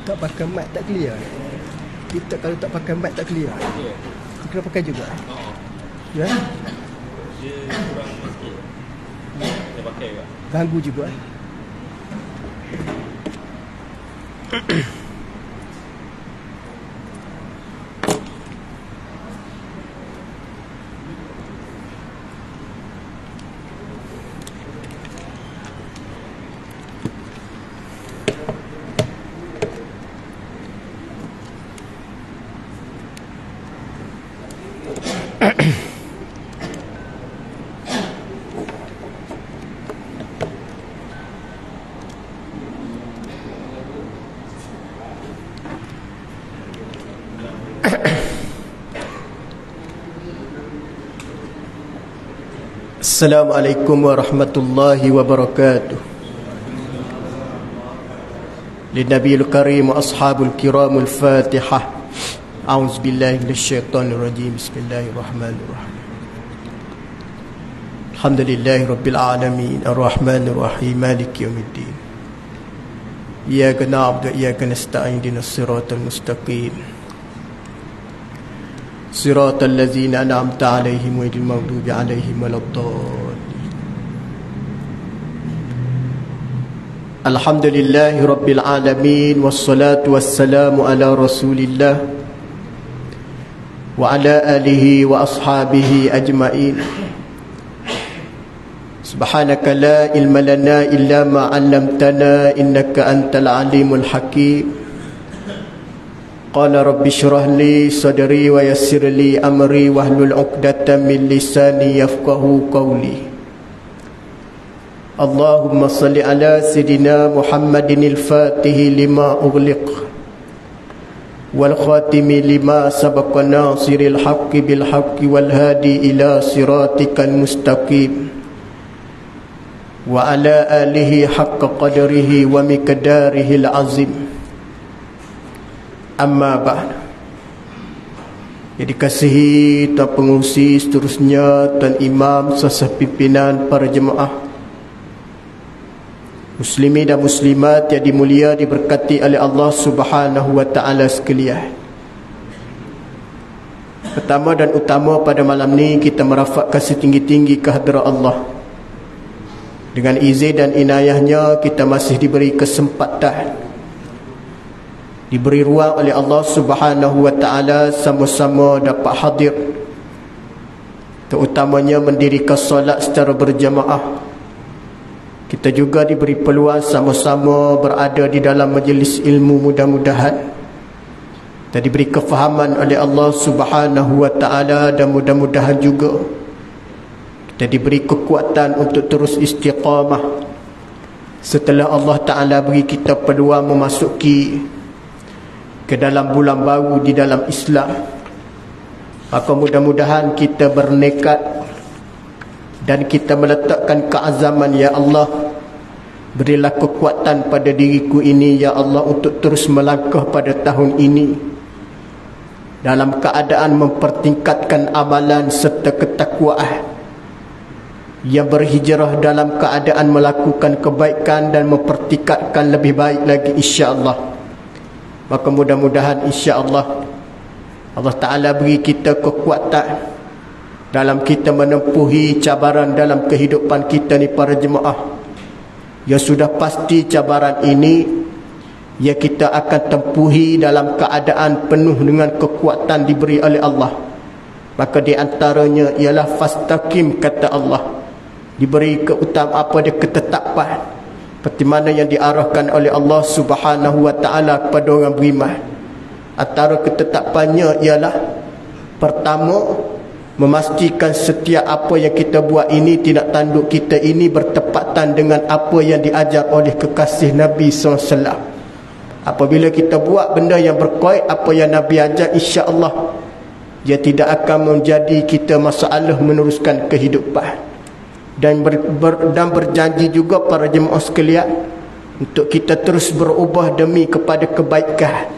Tak pakai mic tak clear. Kita kalau tak pakai mic tak clear. Kita kena pakai juga. Ya. Dia kurang sikit. Dia pakai juga. Ganggu juga. Assalamualaikum warahmatullahi wabarakatuh. Linabiyil karim wa ashabul kiramul fatihah. A'udzubillahi minasyaitonir rajim. Bismillahirrahmanirrahim. Alhamdulillahi rabbil alamin arrahmanir rahim maliki yaumiddin. Iyyaka na'budu wa iyyaka nasta'in ihdinas siratal mustaqim. Siratal ladzina an'amta 'alaihim ghairil maghdubi 'alaihim waladdallin. Alhamdulillahi rabbil alamin wassalatu wassalamu ala rasulillah wa ala alihi wa ashabihi ajma'in. Subhanaka la ilma lana illa ma 'allamtana innaka antal alimul hakim. Qala rabbi shrah li sadri wa yassir li amri wahlul 'uqdatam min lisani yafqahu qawli. Allahumma salli ala sayidina Muhammadin al-Fatih lima ughliq wal khatimi lima sabaqa nasiril haqqi bil haqqi wal hadi ila siratikal mustaqim wa ala alihi haqqa qadrihi wa miqdarihi al-azim. Amma ba'd. Yang dikasihi tuan pengurusi, seterusnya tuan imam, sasah pimpinan para jemaah, muslimin dan muslimat yang dimulia diberkati oleh Allah Subhanahu wa taala sekalian. Pertama dan utama pada malam ni kita merafakkan setinggi-tinggi kehadrat Allah. Dengan izin dan inayahnya kita masih diberi kesempatan, diberi ruang oleh Allah Subhanahu wa taala sama-sama dapat hadir, terutamanya mendirikan solat secara berjamaah. Kita juga diberi peluang sama-sama berada di dalam majlis ilmu, mudah-mudahan kita diberi kefahaman oleh Allah Subhanahu wa taala, dan mudah-mudahan juga kita diberi kekuatan untuk terus istiqamah setelah Allah taala beri kita peluang memasuki ke dalam bulan baru di dalam Islam. Maka mudah-mudahan kita bernekat dan kita meletakkan keazaman, ya Allah, berilah kekuatan pada diriku ini, ya Allah, untuk terus melangkah pada tahun ini dalam keadaan mempertingkatkan amalan serta ketakwaan, yang berhijrah dalam keadaan melakukan kebaikan dan mempertingkatkan lebih baik lagi, insya-Allah. Maka mudah-mudahan insya-Allah Allah Ta'ala beri kita kekuatan dalam kita menempuhi cabaran dalam kehidupan kita ni para jemaah. Yang sudah pasti cabaran ini yang kita akan tempuhi dalam keadaan penuh dengan kekuatan diberi oleh Allah. Maka di antaranya ialah fastaqim, kata Allah, diberi keutamaan apa dia, ketetapan seperti mana yang diarahkan oleh Allah Subhanahu wa taala kepada orang beriman. Antara ketetapannya ialah pertama, memastikan setiap apa yang kita buat ini, tindak tanduk kita ini bertepatan dengan apa yang diajar oleh kekasih Nabi SAW. Apabila kita buat benda yang berkait apa yang Nabi ajar, insya-Allah dia tidak akan menjadi kita masalah meneruskan kehidupan. Dan berjanji juga para jemaah sekalian untuk kita terus berubah demi kepada kebaikan,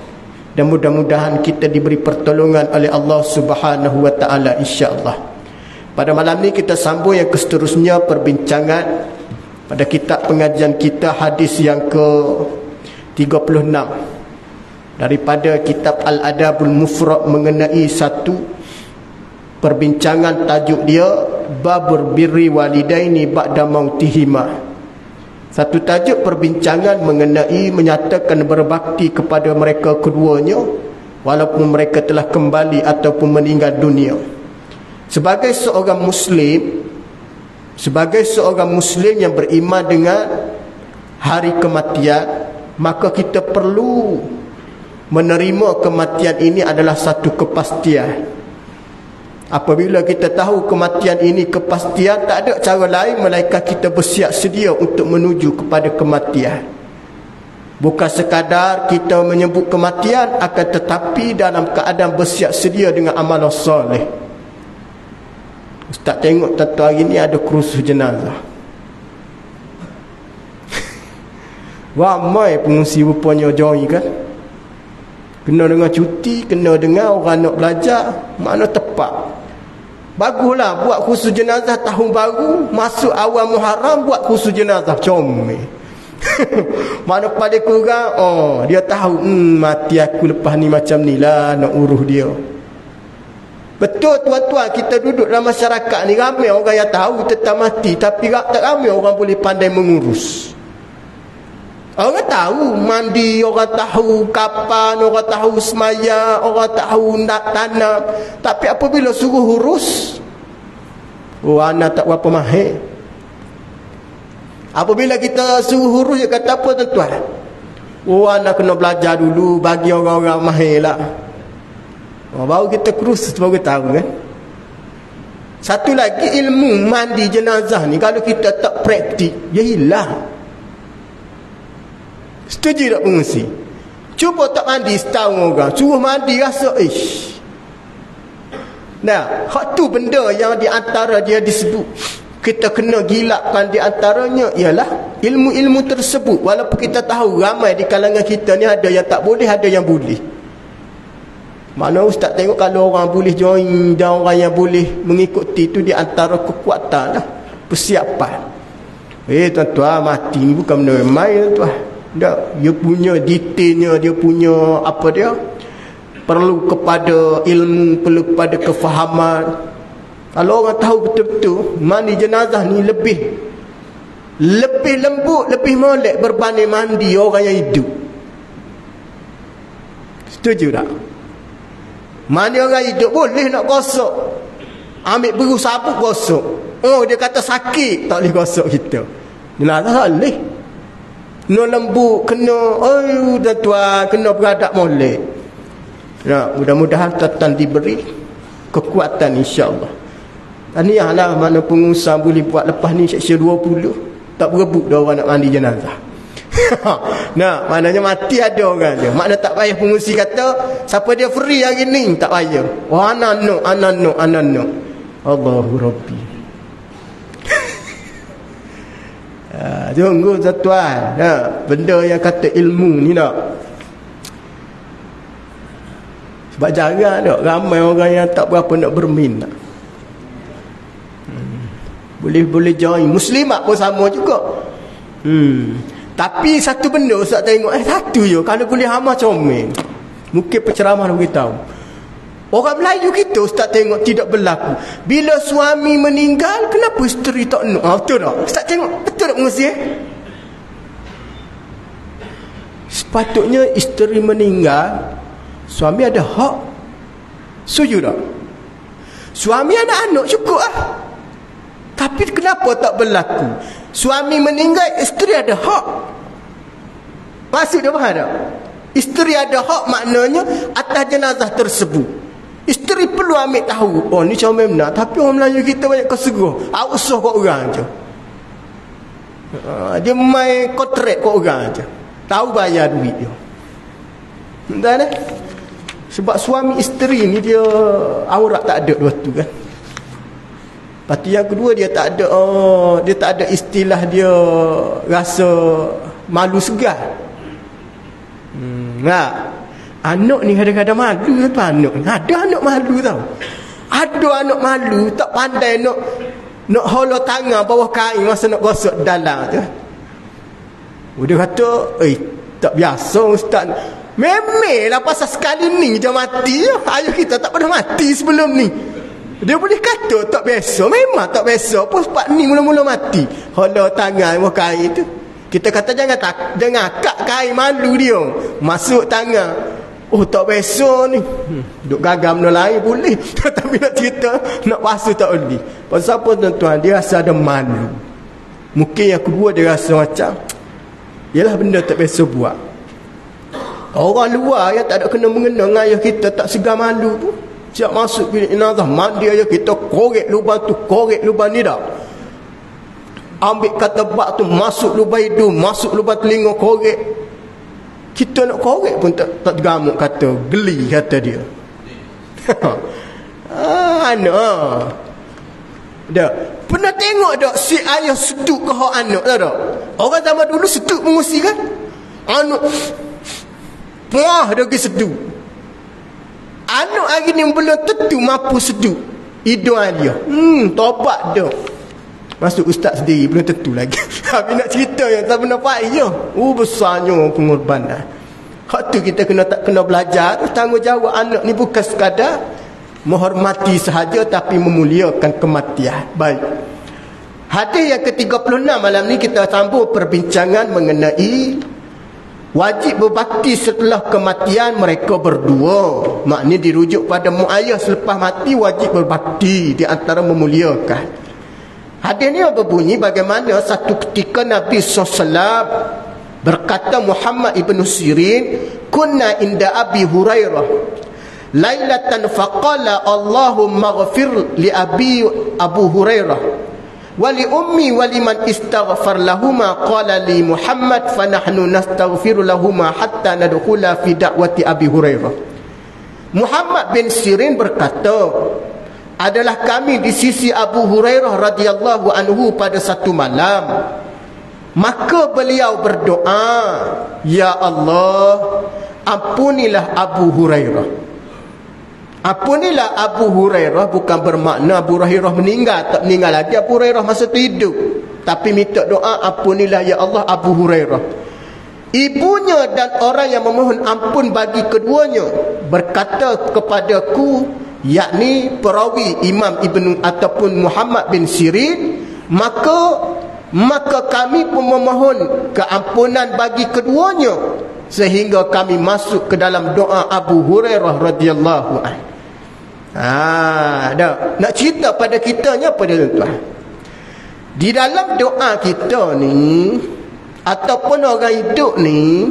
dan mudah-mudahan kita diberi pertolongan oleh Allah Subhanahu wa taala, insya-Allah. Pada malam ni kita sambung yang seterusnya perbincangan pada kitab pengajian kita, hadis yang ke 36. daripada kitab Al-Adabul Mufrad mengenai satu perbincangan, tajuk dia Babur birri walidaini ba'da mautihima. Satu tajuk perbincangan mengenai menyatakan berbakti kepada mereka keduanya walaupun mereka telah kembali ataupun meninggal dunia. Sebagai seorang Muslim yang beriman dengan hari kematian, maka kita perlu menerima kematian ini adalah satu kepastian. Apabila kita tahu kematian ini kepastian, tak ada cara lain melainkan kita bersiap sedia untuk menuju kepada kematian. Bukan sekadar kita menyebut kematian, akan tetapi dalam keadaan bersiap sedia dengan amalan soleh. Ustaz tengok tuan-tuan hari ni ada kursus jenazah. Ramai pengungsi rupanya join kan. Kena dengan cuti, kena dengan orang nak belajar, mana tepat. Baguslah buat kursus jenazah tahun baru, masuk awal Muharram buat kursus jenazah, comel. Mana paling kurang, dia tahu mati aku lepas ni macam ni lah, nak urus dia. Betul tuan-tuan, kita duduk dalam masyarakat ni ramai orang yang tahu tentang mati, tapi tak ramai orang boleh pandai mengurus. Orang tahu mandi, orang tahu kapan, orang tahu semaya, orang tahu nak tanam, tapi apabila suruh urus, anak tak berapa mahir. Apabila kita suruh urus, dia kata apa tuan-tuan? Anak kena belajar dulu, bagi orang-orang mahir lah. Baru kita kursus baru tahu kan. Satu lagi, ilmu mandi jenazah ni kalau kita tak praktik, dia hilang. Setuju tak pengungsi? Cuba tak mandi setahun orang, suruh mandi rasa Nah, hak tu benda yang di antara dia disebut kita kena gilakkan. Di antaranya ialah ilmu-ilmu tersebut. Walaupun kita tahu ramai di kalangan kita ni ada yang tak boleh, ada yang boleh. Mana ustaz tengok kalau orang boleh join dan orang yang boleh mengikuti itu di antara kekuatan lah, persiapan. Tuan-tuan, mati ni bukan benda main tuan. Tak, dia punya detailnya, dia punya apa dia, perlu kepada ilmu, perlu kepada kefahaman. Kalau orang tahu betul-betul mandi jenazah ni lebih lembut, lebih molek berbanding mandi orang yang hidup. Setuju tak? Mandi orang hidup boleh nak gosok, ambil beru sabuk gosok. Dia kata sakit, tak boleh gosok kita. Jenazah tak boleh. Kena lembut, kena tuan-tuan, kena beradab molek. Mudah-mudahan tuan-tuan diberi kekuatan insya-Allah. Tahniahlah mana pengusaha boleh buat lepas ni seksyen 20 tak berebut dah orang nak mandi jenazah. Maknanya mati ada orang je. Makna tak payah pengungsi kata siapa dia free hari ni, tak payah. Anak-anak. Allahu Rabbi. Tunggu tuan-tuan, benda yang kata ilmu ni nak. Sebab jarang tak ramai orang yang tak berapa nak berminat. Boleh join. Muslimat pun sama juga. Tapi satu benda Ustaz tengok, satu je kalau boleh amal comel. Mungkin penceramah nak beritahu. Orang Melayu kita Ustaz tengok tidak berlaku. Bila suami meninggal, kenapa isteri tak nak? Betul tak? Ustaz tengok, betul tak mengusir? Sepatutnya isteri meninggal, suami ada hak. Setuju tak? Suami ada anak cukup lah. Tapi kenapa tak berlaku? Suami meninggal, isteri ada hak. Maksud dia faham tak? Isteri ada hak maknanya atas jenazah tersebut. Isteri perlu ambil tahu, ni comel benar. Tapi orang Melayu kita banyak keseguh, usah kat orang je. Dia main kontrak kat orang je, tahu bayar duit dia. Entah. Sebab suami isteri ni dia aurat tak ada dua tu kan. Lepas tu yang kedua, dia tak ada istilah dia rasa malu segar. Anak ni kadang-kadang malu tu anak. Ada anak malu tau. Ada anak malu tak pandai nak holo tangan bawah kain masa nak gosok dalam tu. Dia kata, tak biasa ustaz. Memelah pasal sekali ni je mati. Ayah kita tak pernah mati sebelum ni. Dia boleh kata tak biasa. Memang tak biasa. Apa sebab ni mula-mula mati. Hala tangan muka kain tu. Kita kata jangan akak kain, malu dia. Masuk tangan. Oh tak biasa ni. Duk gagal benda lain boleh. Tapi nak cerita, nak basuh tak boleh. Pasal apa tuan-tuan? Dia rasa ada malu. Mungkin yang kedua dia rasa macam, yalah benda tak biasa buat. Orang luar yang tak ada kena-mengena dengan ayah kita tak segar malu tu. Siap masuk bilik jenazah, mandi ayah kita, korek lubang tu, korek lubang ni dah. Ambil kata bak tu, masuk lubang hidung, masuk lubang telinga, korek. Kita nak korek pun tak gamuk kata, geli kata dia. Anak. Dah. Pernah tengok tak si ayah seduk ke hak anak tak tak? Orang zaman dulu seduk mengusi kan? Anak puah dia pergi seduk. Anak hari ni belum tentu mampu seduk hidung dia. Tobat dah. Masuk ustaz sendiri belum tentu lagi. Tapi nak cerita yang tak pernah pakai je. Besarnya pengorbanan. Hak tu kita tak kena belajar. Tanggungjawab anak ni bukan sekadar menghormati sahaja tapi memuliakan kematian. Baik. Hadis yang ke-36 malam ni kita sambung perbincangan mengenai wajib berbakti setelah kematian mereka berdua. Maknanya dirujuk pada muayyah selepas mati wajib berbakti, di antara memuliakan. Hadis ni berbunyi bagaimana satu ketika Nabi SAW berkata, Muhammad ibn Sirin, kunna inda Abi Hurairah lailatan faqala Allahumma ghafir li Abu Hurairah wa li ummi wa liman istaghfar lahuma qala li Muhammad fa nahnu nastaghfiru lahuma hatta nadkhula fi da'wati Abi Hurairah. Muhammad bin Sirin berkata, adalah kami di sisi Abu Hurairah radhiyallahu anhu pada satu malam. Maka beliau berdoa, ya Allah, ampunilah Abu Hurairah. Ampunilah Abu Hurairah bukan bermakna Abu Hurairah meninggal, tak meninggal lagi Abu Hurairah masa tu hidup. Tapi minta doa, ampunilah ya Allah Abu Hurairah. Ibunya dan orang yang memohon ampun bagi keduanya berkata kepadaku, yakni perawi Imam Ibn ataupun Muhammad bin Sirin, maka kami pun memohon keampunan bagi keduanya sehingga kami masuk ke dalam doa Abu Hurairah radhiyallahu anhu. Dah. Nak cerita pada kitanya apa dia tuan? Di dalam doa kita ni ataupun orang hidup ni,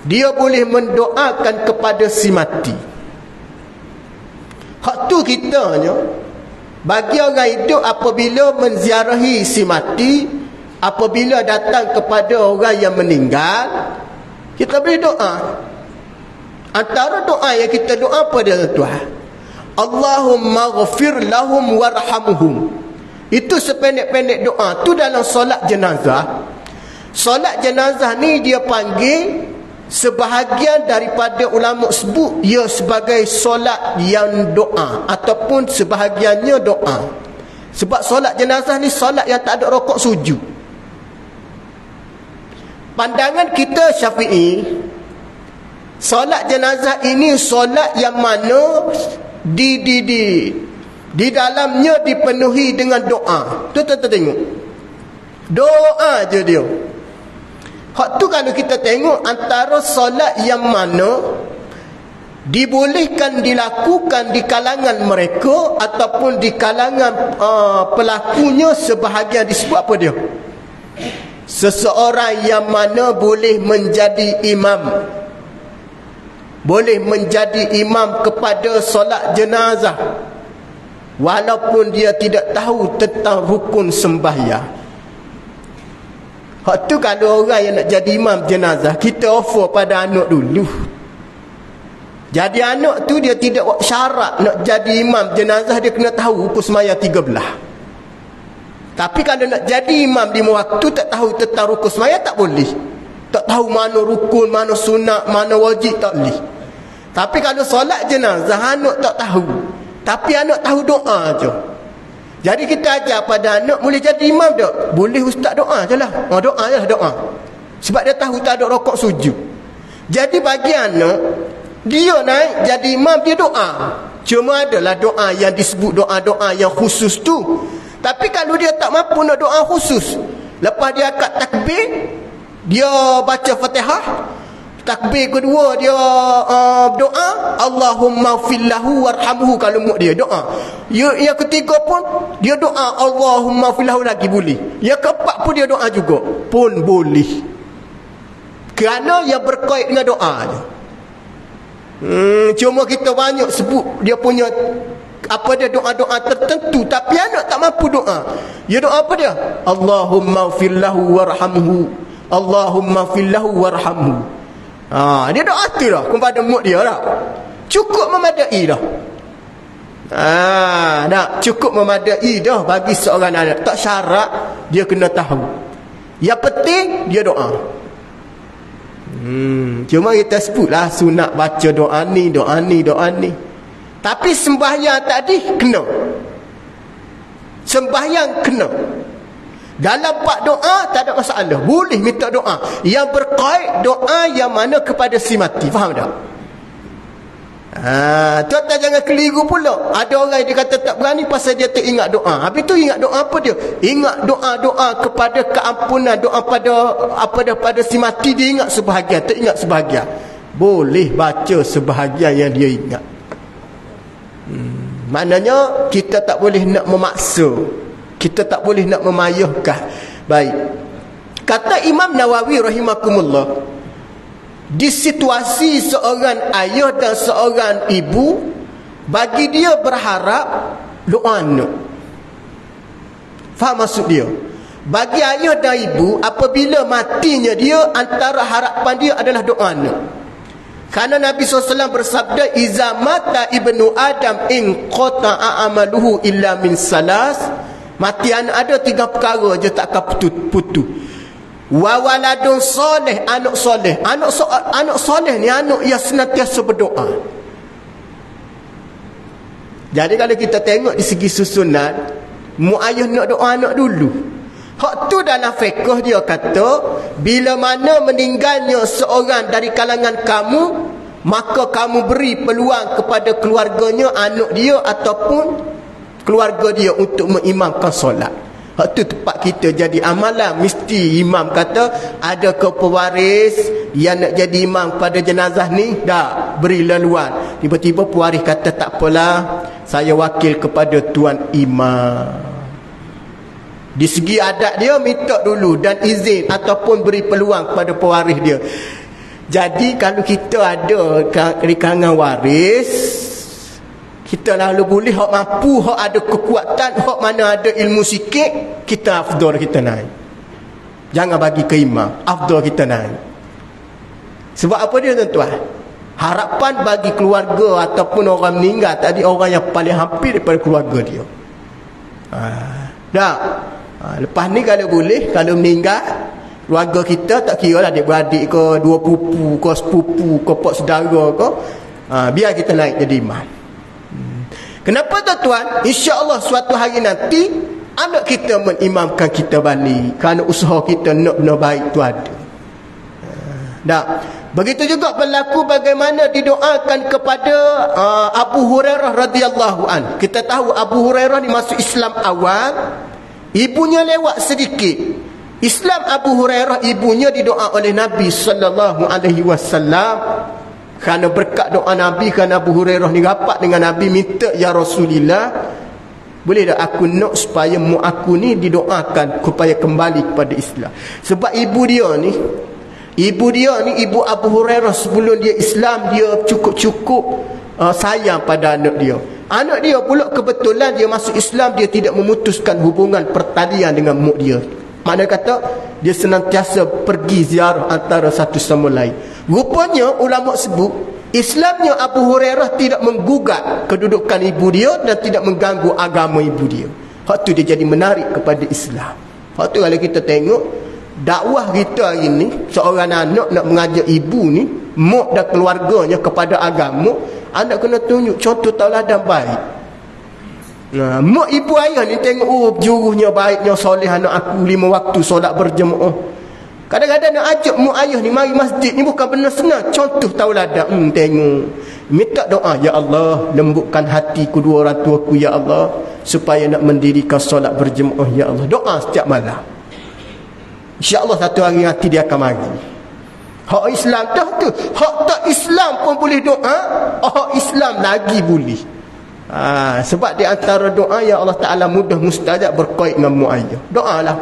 dia boleh mendoakan kepada si mati. Hak tu kitanya bagi orang hidup apabila menziarahi si mati, apabila datang kepada orang yang meninggal, kita boleh doa. Antara doa yang kita doa pada Tuhan, Allahumma ghafir lahum warhamhum. Itu sependek-pendek doa tu dalam solat jenazah. Solat jenazah ni dia panggil, sebahagian daripada ulama sebut ia sebagai solat yang doa ataupun sebahagiannya doa. Sebab solat jenazah ni solat yang tak ada rokok sujud. Pandangan kita Syafi'i, solat jenazah ini solat yang mana di dalamnya dipenuhi dengan doa. Tu tengok. Doa je dia. Hak tu kalau kita tengok antara solat yang mana dibolehkan dilakukan di kalangan mereka ataupun di kalangan pelakunya, sebahagian disebut apa dia? Seseorang yang mana boleh menjadi imam, boleh menjadi imam kepada solat jenazah walaupun dia tidak tahu tentang rukun sembahyang. Hak tu kalau orang yang nak jadi imam jenazah, kita offer pada anak dulu. Jadi anak tu dia tidak syarat nak jadi imam jenazah, dia kena tahu rukun sembahyang 13. Tapi kalau nak jadi imam di waktu tak tahu tentang rukun sembahyang, tak boleh. Tak tahu mana rukun, mana sunat, mana wajib, tak boleh. Tapi kalau solat jenazah anak tak tahu, tapi anak tahu doa je. Jadi kita ajar pada anak, boleh jadi imam tak? Boleh ustaz, doa je lah. Doa je lah, doa. Sebab dia tahu tak ada rokok sujud. Jadi bagi anak, dia naik jadi imam, dia doa. Cuma adalah doa yang disebut doa-doa yang khusus tu. Tapi kalau dia tak mampu nak doa khusus, lepas dia akad takbir, dia baca Fatihah, takbir kedua dia doa, Allahumma fillahu warhamhu, kalau muk dia doa. Yang ketiga pun dia doa Allahumma fillahu lagi boleh. Yang keempat pun dia doa juga pun boleh. Kerana yang berkait dengan doa je. Cuma kita banyak sebut dia punya apa dia doa-doa tertentu, tapi anak tak mampu doa. Dia doa apa dia? Allahumma fillahu warhamhu, Allahumma fillahu warhamhu. Dia doa tu dah kepada mak dia dah. Cukup memadai dah. Dah cukup memadai dah bagi seorang anak. Tak syarat dia kena tahu. Yang penting dia doa. Cuma kita sebutlah sunat baca doa ni, doa ni, doa ni. Tapi sembahyang tadi kena. Sembahyang kena. Dalam bab doa tak ada masalah. Boleh minta doa. Yang berkait doa yang mana kepada si mati. Faham tak? Tuan-tuan jangan keliru pula. Ada orang dia kata tak berani pasal dia teringat doa. Habis tu ingat doa apa dia? Ingat doa-doa kepada keampunan, doa pada si mati, dia ingat sebahagian, tak ingat sebahagian. Boleh baca sebahagian yang dia ingat. Maknanya kita tak boleh nak memaksa. Kita tak boleh nak memayahkan. Baik. Kata Imam Nawawi rahimakumullah, di situasi seorang ayah dan seorang ibu, bagi dia berharap doa anak. Faham maksud dia? Bagi ayah dan ibu, apabila matinya dia, antara harapan dia adalah doa anak. Kerana Nabi SAW bersabda, iza mata ibnu Adam in qata'a amaluhu illa min salas. Mati anak ada 3 perkara je tak akan putus. Wa waladun soleh, anak soleh. Anak soleh ni anak yang senantiasa berdoa. Jadi kalau kita tengok di segi susunan, mu ayah nak doa anak dulu. Hak tu dalam fiqh dia kata, bila mana meninggalnya seorang dari kalangan kamu, maka kamu beri peluang kepada keluarganya, anak dia ataupun keluarga dia untuk mengimamkan solat. Hak tu tempat kita jadi amalan. Mesti imam kata, ada ke pewaris yang nak jadi imam pada jenazah ni? Dah, beri laluan. Tiba-tiba pewaris kata, tak apalah, saya wakil kepada tuan imam. Di segi adat dia minta dulu dan izin ataupun beri peluang kepada pewaris dia. Jadi kalau kita ada di kalangan waris, kita lalu boleh hak mampu, hak ada kekuatan, hak mana ada ilmu sikit, kita afdal kita naik. Jangan bagi ke imam, afdal kita naik. Sebab apa dia tuan-tuan? Harapan bagi keluarga ataupun orang meninggal tadi, orang yang paling hampir daripada keluarga dia. Lepas ni kalau boleh, kalau meninggal keluarga kita, tak kira lah adik-beradik ke, 2 pupu ke, sepupu ke, pak saudara ke, biar kita naik jadi imam. Kenapa tuan-tuan? InsyaAllah suatu hari nanti anak kita menimamkan kita balik, kerana usaha kita nak benar baik tu ada. Begitu juga berlaku bagaimana didoakan kepada Abu Hurairah radhiyallahu an. Kita tahu Abu Hurairah ni masuk Islam awal, ibunya lewat sedikit. Islam Abu Hurairah, ibunya didoa oleh Nabi sallallahu alaihi wasallam. Kerana berkat doa Nabi, kerana Abu Hurairah ni rapat dengan Nabi, minta, ya Rasulullah, boleh tak aku nak supaya mu aku ni didoakan supaya kembali kepada Islam. Sebab ibu dia ni, ibu Abu Hurairah, sebelum dia Islam, dia cukup-cukup sayang pada anak dia. Anak dia pula kebetulan dia masuk Islam, dia tidak memutuskan hubungan pertalian dengan mak dia. Maknanya kata, dia senantiasa pergi ziarah antara satu sama lain. Rupanya ulama sebut, Islamnya Abu Hurairah tidak menggugat kedudukan ibu dia dan tidak mengganggu agama ibu dia. Hak tu dia jadi menarik kepada Islam. Hak tu kalau kita tengok dakwah kita hari ni, seorang anak nak mengajar ibu ni, mak dan keluarganya kepada agama, anak kena tunjuk contoh tauladan baik. Mak ibu ayah ni tengok, juruhnya baiknya soleh anak aku, 5 waktu solat berjemaah. Kadang-kadang nak ajak mu ayah ni mari masjid ni bukan benda senang. Contoh tauladan. Tengok. Minta doa, ya Allah, lembutkan hati kedua orang tuaku, ya Allah, supaya nak mendirikan solat berjemaah, ya Allah. Doa setiap malam. InsyaAllah satu hari nanti dia akan mari. Hak Islam dah tu. Hak tak Islam pun boleh doa. Hak Islam lagi boleh. Sebab di antara doa yang Allah Ta'ala mudah mustajab berkait dengan mu'ayyah. Doalah.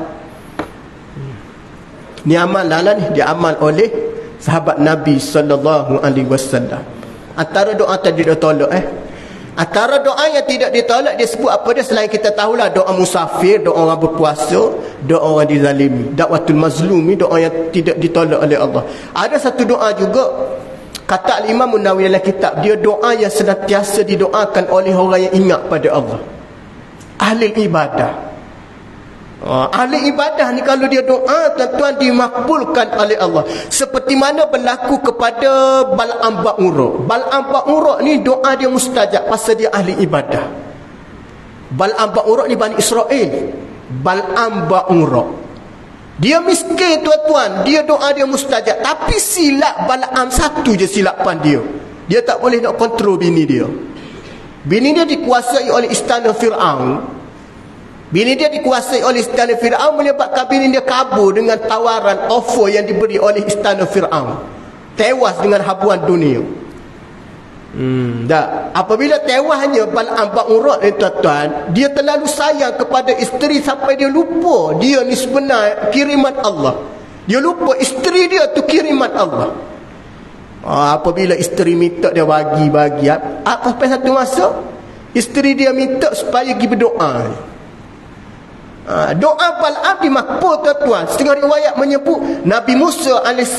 Ni amal lah ni. Dia amal oleh sahabat Nabi SAW. Antara doa tadi dia tolak Antara doa yang tidak ditolak, dia sebut apa dia? Selain kita tahulah doa musafir, doa orang berpuasa, doa orang dizalimi. Dakwatul mazlumi, doa yang tidak ditolak oleh Allah. Ada satu doa juga, kata Imam Nawawi dalam kitab dia, doa yang senantiasa didoakan oleh orang yang ingat pada Allah. Ahli ibadah. Ahli ibadah ni kalau dia doa, tuan-tuan, dimakbulkan oleh Allah. Seperti mana berlaku kepada Bal'am Ba'ura. Bal'am Ba'ura ni doa dia mustajab pasal dia ahli ibadah. Bal'am Ba'ura ni Bani Israel. Bal'am Ba'ura, dia miskin, tuan-tuan, dia doa dia mustajab. Tapi silap Bal'am satu je silapan dia. Dia tak boleh nak kontrol bini dia. Bini dia dikuasai oleh istana Fir'aun. Bini dia dikuasai oleh istana Fir'aun, menyebabkan bini dia kabur dengan tawaran offer yang diberi oleh istana Fir'aun. Tewas dengan habuan dunia. Apabila tewasnya Bal'am Ba'ura ni, tuan-tuan, dia terlalu sayang kepada isteri sampai dia lupa dia ni sebenar kiriman Allah. Dia lupa isteri dia tu kiriman Allah. Apabila isteri minta dia bagi sampai satu masa isteri dia minta supaya pergi berdoa. Doa Bal'am dimakbul, tuan-tuan. Setengah riwayat menyebut Nabi Musa AS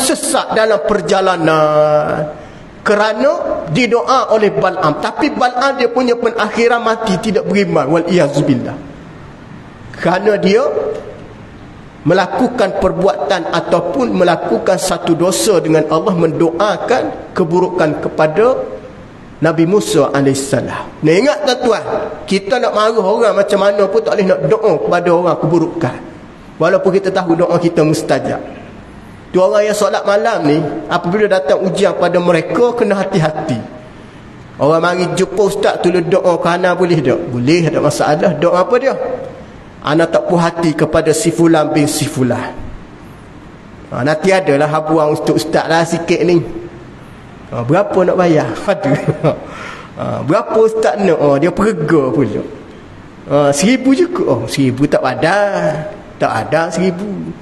sesat dalam perjalanan kerana didoa oleh Bal'am. Tapi Bal'am dia punya penakhiran mati tidak beriman, wal-iyazubillah, kerana dia melakukan perbuatan ataupun melakukan satu dosa dengan Allah, mendoakan keburukan kepada Nabi Musa AS. Nah, ingat tuan-tuan, kita nak marah orang macam mana pun tak boleh nak doa kepada orang keburukan, walaupun kita tahu doa kita mustajab. Tu orang yang solat malam ni, apabila datang ujian pada mereka, kena hati-hati. Orang mari jumpa ustaz, tulis doa kerana boleh tak? Boleh, tak masalah. Doa apa dia? Ana tak puas hati kepada si fulan bin si fulan. Nanti adalah habuang ustaz lah sikit ni. Berapa nak bayar? Aduh. Berapa ustaz nak? Dia perga pula. 1,000 juga. 1,000 tak ada. Tak ada 1,000.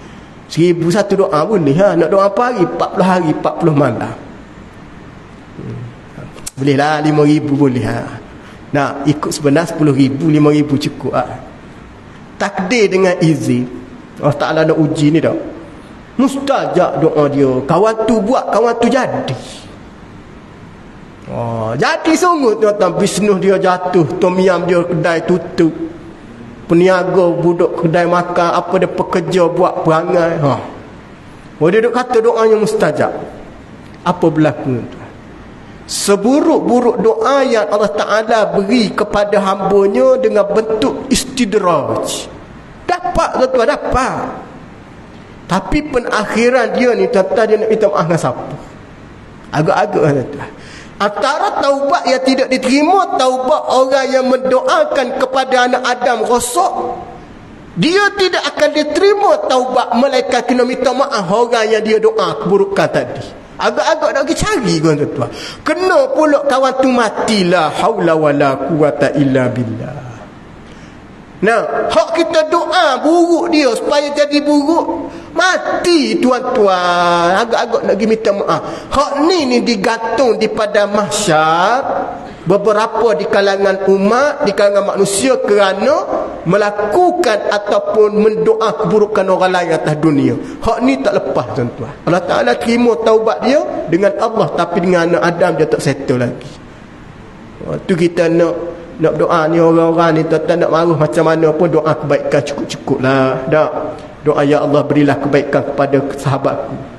1,000 satu doa boleh. Nak doa apa hari? 40 hari, 40 malam. Boleh lah 5,000 boleh. Nak ikut sebenar 10,000, 5,000 cukup. Takdir dengan izin. Allah Ta'ala nak uji ni tak? Mustajab doa dia. Kawan tu buat, kawan tu jadi. Jadi sungguh, tuan-tuan, bisnes dia jatuh, tom yam dia kedai tutup, peniaga budak kedai makan, apa dia pekerja buat perangai. Dia duk kata doanya mustajab. Apa berlaku, tuan? Seburuk-buruk doa yang Allah Ta'ala beri kepada hambanya dengan bentuk istidraj, dapat, tuan-tuan, dapat. Tapi penakhiran dia ni, tuan-tuan, dia nak minta maaf dengan siapa? Agak-agak, tuan-tuan. Antara taubat yang tidak diterima, taubat orang yang mendoakan kepada anak Adam rosak. Dia tidak akan diterima taubat, melainkan kena minta maaf orang yang dia doa keburukan tadi. Agak-agak nak pergi cari, tuan-tuan. Kena pula kawan tu mati, la haula wala quwata illa billah. Nah, hak kita doa buruk dia supaya jadi buruk, mati, tuan-tuan. Agak-agak nak pergi minta maaf. Hak ni digantung di pada mahsyar. Beberapa di kalangan umat, di kalangan manusia, kerana melakukan ataupun mendoa keburukan orang lain atas dunia. Hak ni tak lepas, tuan-tuan. Allah Ta'ala terima taubat dia dengan Allah, tapi dengan anak Adam dia tak settle lagi. Tu kita nak doa ni, orang-orang ni, tuan-tuan, nak marah macam mana pun, doa kebaikan cukup-cukup lah. Tak? Doa, ya Allah, berilah kebaikan kepada sahabatku.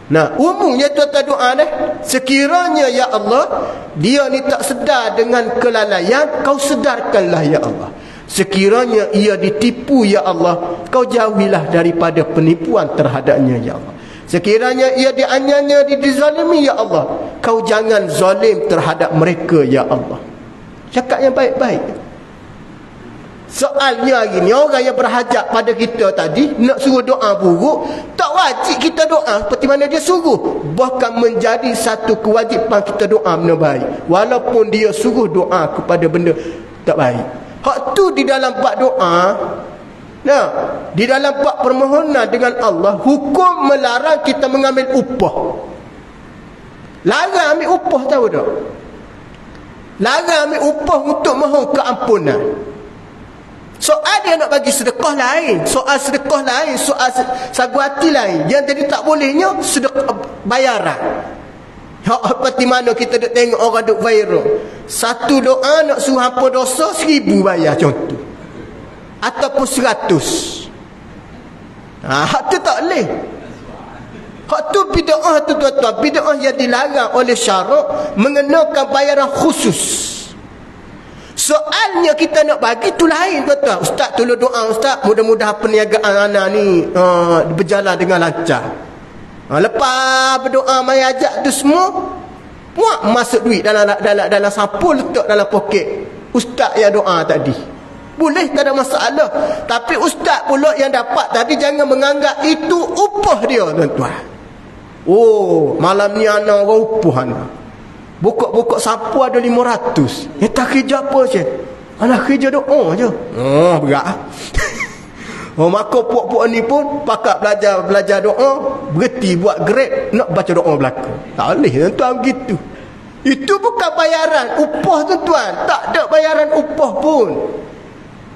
Nah, umumnya tuan-tuan doa dah, sekiranya ya Allah, dia ni tak sedar dengan kelalaian, kau sedarkanlah ya Allah. Sekiranya ia ditipu ya Allah, kau jauhilah daripada penipuan terhadapnya ya Allah. Sekiranya ia dianiaya, dizalimi ya Allah, kau jangan zalim terhadap mereka ya Allah. Cakap yang baik-baik. Soalnya hari ni orang yang berhajat pada kita tadi nak suruh doa buruk, tak wajib kita doa seperti mana dia suruh. Bahkan menjadi satu kewajipan kita doa benda baik, walaupun dia suruh doa kepada benda tak baik. Hak tu di dalam bab doa. Nah, di dalam bab permohonan dengan Allah, hukum melarang kita mengambil upah. Larang ambil upah, tahu tak? Larang ambil upah untuk mohon keampunan. Soal dia nak bagi sedekah lain, soal sedekah lain, soal saguati lain. Yang jadi tak bolehnya sedekah bayaran. Seperti mana kita duk tengok orang duk viral, satu doa nak suruh ampun dosa 1000 bayar contoh, ataupun 100. Hak tu tak boleh. Hak tu bid'ah tu tuan-tuan. Bid'ah yang dilarang oleh syarak, mengenakan bayaran khusus. Soalnya kita nak bagi tu lain tuan-tuan. Ustaz tolong doa ustaz, mudah-mudahan perniagaan anak ni berjalan dengan lancar. Lepas berdoa mai ajak tu semua, puak masuk duit dalam sampul, letak dalam poket ustaz yang doa tadi. Boleh, tak ada masalah. Tapi ustaz pula yang dapat tadi jangan menganggap itu upah dia tuan-tuan. Oh, malam ni anak orang upah anak. Buka-buka sapu ada 500. Tak kerja apa je? Anak kerja doa je. Berat. Maka puak-puak ni pun pakat belajar doa, berhenti buat grade nak baca doa belakang. Tak boleh tuan-tuan begitu. Itu bukan bayaran upah tuan-tuan. Tak ada bayaran upah pun.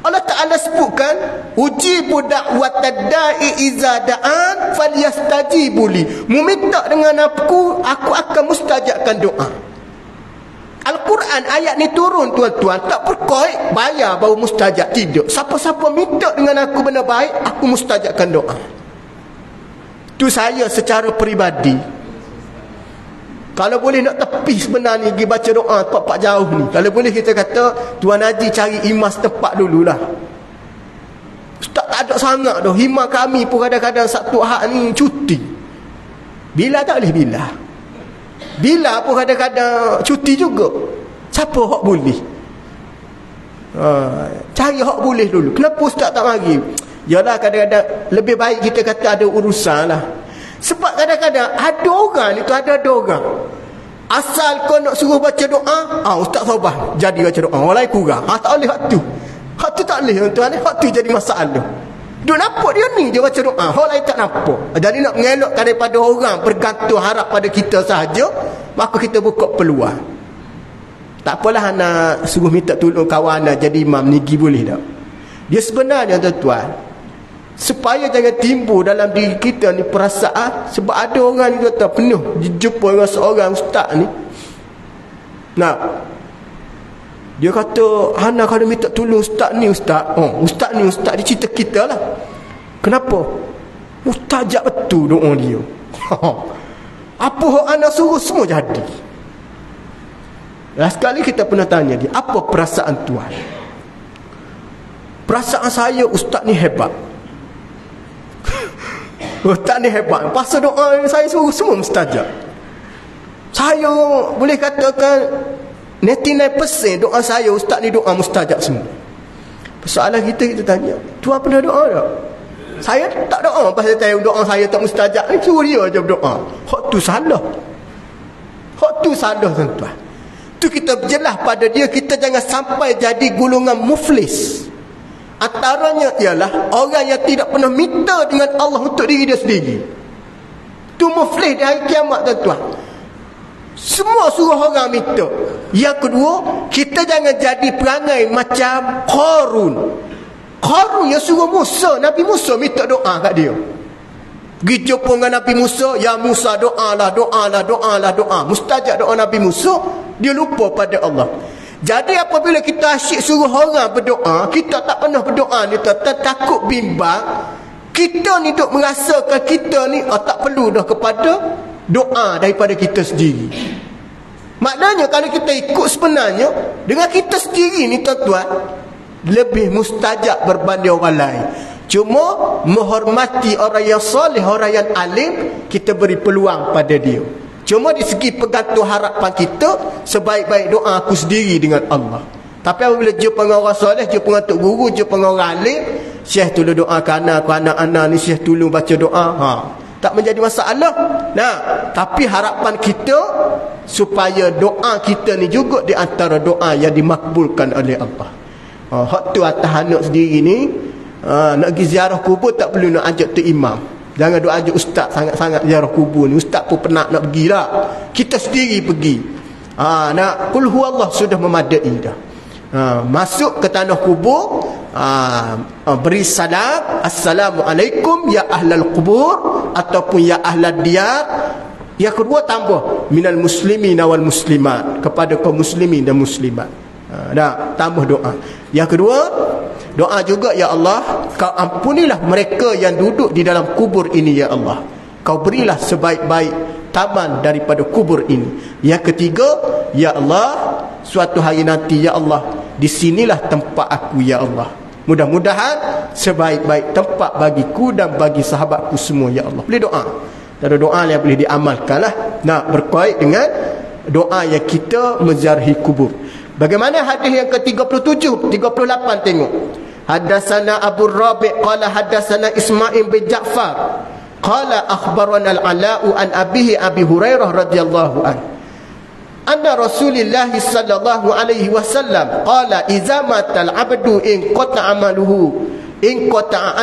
Allah Ta'ala sebutkan, ujibu da'watad da'i iza da'an falyastajibu li. Mu minta dengan aku akan mustajabkan doa. Al-Quran ayat ni turun tuan-tuan, tak perkoi bayar baru mustajab, tidak. Siapa-siapa minta dengan aku benda baik, aku mustajabkan doa. Tu saya secara peribadi. Kalau boleh nak tepi sebenarnya pergi baca doa tempat jauh ni. Kalau boleh kita kata Tuan Haji cari imas tempat dululah. Ustaz tak ada sangat dah. Himah kami pun kadang-kadang Sabtu Ahad ni cuti. Bila tak boleh bila. Bila pun kadang-kadang cuti juga. Siapa hak boleh? Cari hak boleh dulu. Kenapa ustaz tak mari? Yalah kadang-kadang lebih baik kita kata ada urusan lah. Sebab kadang-kadang ada orang itu ada orang. Asal kau nak suruh baca doa, ustaz sabar jadi baca doa. Orang lain kurang. Tak boleh hak tu. Hak tu tak boleh tuan-tuan. Hak tu jadi masalah. Dia nampak dia ni dia baca doa, orang lain tak nampak. Jadi nak mengelakkan daripada orang bergantung harap pada kita sahaja, maka kita buka peluang. Tak apalah nak suruh minta tolong kawan nak jadi imam ni boleh tak? Dia sebenarnya tuan-tuan, supaya jangan timbul dalam diri kita ni perasaan, sebab ada orang ni tuan-tuan penuh jumpa dengan seorang ustaz ni. Nah, dia kata, Hana kalau minta tolong ustaz ni ustaz. Ustaz ni ustaz dia cerita kita lah. Kenapa? Mustajab betul doa dia. Apa yang Hana suruh semua jadi. Sekali kita pernah tanya dia, apa perasaan tuan? Perasaan saya ustaz ni hebat. Ustaz ni hebat. Pasal doa saya suruh semua mustajab. Saya boleh katakan 99% doa saya ustaz ni doa mustajab semua. Persoalan kita tanya, tuan pernah doa tak? Saya tak doa pasal doa saya tak mustajab ni, suruh dia je berdoa. Hak tu salah. Hak tu salah tuan-tuan. Tu kita berjelas pada dia, kita jangan sampai jadi golongan muflis. Antaranya ialah orang yang tidak pernah minta dengan Allah untuk diri dia sendiri. Tu muflis di hari kiamat tuan-tuan. Semua suruh orang minta. Yang kedua, kita jangan jadi perangai macam Qarun. Qarun yang suruh Musa, Nabi Musa minta doa kat dia. Pergi jumpa dengan Nabi Musa, ya Musa doalah, doalah, doalah, doa. Mustajab doa Nabi Musa, dia lupa pada Allah. Jadi apabila kita asyik suruh orang berdoa, kita tak pernah berdoa ni, takut bimbang. Kita ni duk merasakan kita ni tak perlu dah kepada doa daripada kita sendiri. Maknanya kalau kita ikut sebenarnya dengan kita sendiri ni tuan-tuan, lebih mustajab berbanding orang lain. Cuma menghormati orang yang soleh, orang yang alim, kita beri peluang pada dia. Cuma di segi bergantung harapan kita, sebaik-baik doa aku sendiri dengan Allah. Tapi apabila jumpa dengan orang soleh, jumpa dengan tok guru, jumpa dengan orang alim, syekh tolong doakan aku, anak-anak ni syekh tolong baca doa, tak menjadi masalah. Nah, tapi harapan kita supaya doa kita ni juga di antara doa yang dimakbulkan oleh Allah. Hak tu atas anak sendiri ni, nak pergi ziarah kubur tak perlu nak ajak tu imam. Jangan duk ajak ustaz sangat-sangat ziarah kubur ni. Ustaz pun penat nak pergi lah. Kita sendiri pergi. Nak qul huwallah sudah memadai dah. Masuk ke tanah kubur, beri salam, assalamualaikum ya ahlal kubur, ataupun ya ahlal diyar. Yang kedua tambah minal muslimin wal muslimat, kepada kaum muslimin dan muslimat. Tambah doa. Yang kedua, doa juga, ya Allah, kau ampunilah mereka yang duduk di dalam kubur ini, ya Allah. Kau berilah sebaik-baik taman daripada kubur ini. Yang ketiga, ya Allah, suatu hari nanti, ya Allah, di sinilah tempat aku, ya Allah. Mudah-mudahan sebaik-baik tempat bagiku dan bagi sahabatku semua, ya Allah. Boleh doa. Ada doa yang boleh diamalkan lah. Berkait dengan doa yang kita menziarahi kubur. Bagaimana hadis yang ke-37, 38, tengok. Hadatsana Abu Rabi' qala hadatsana Ismail bin Ja'far qala akhbarana al-Ala'u an abihi Abi Hurairah radhiyallahu anhu anna Rasulullah sallallahu alaihi wasallam qala idza matal 'abdu in qata'a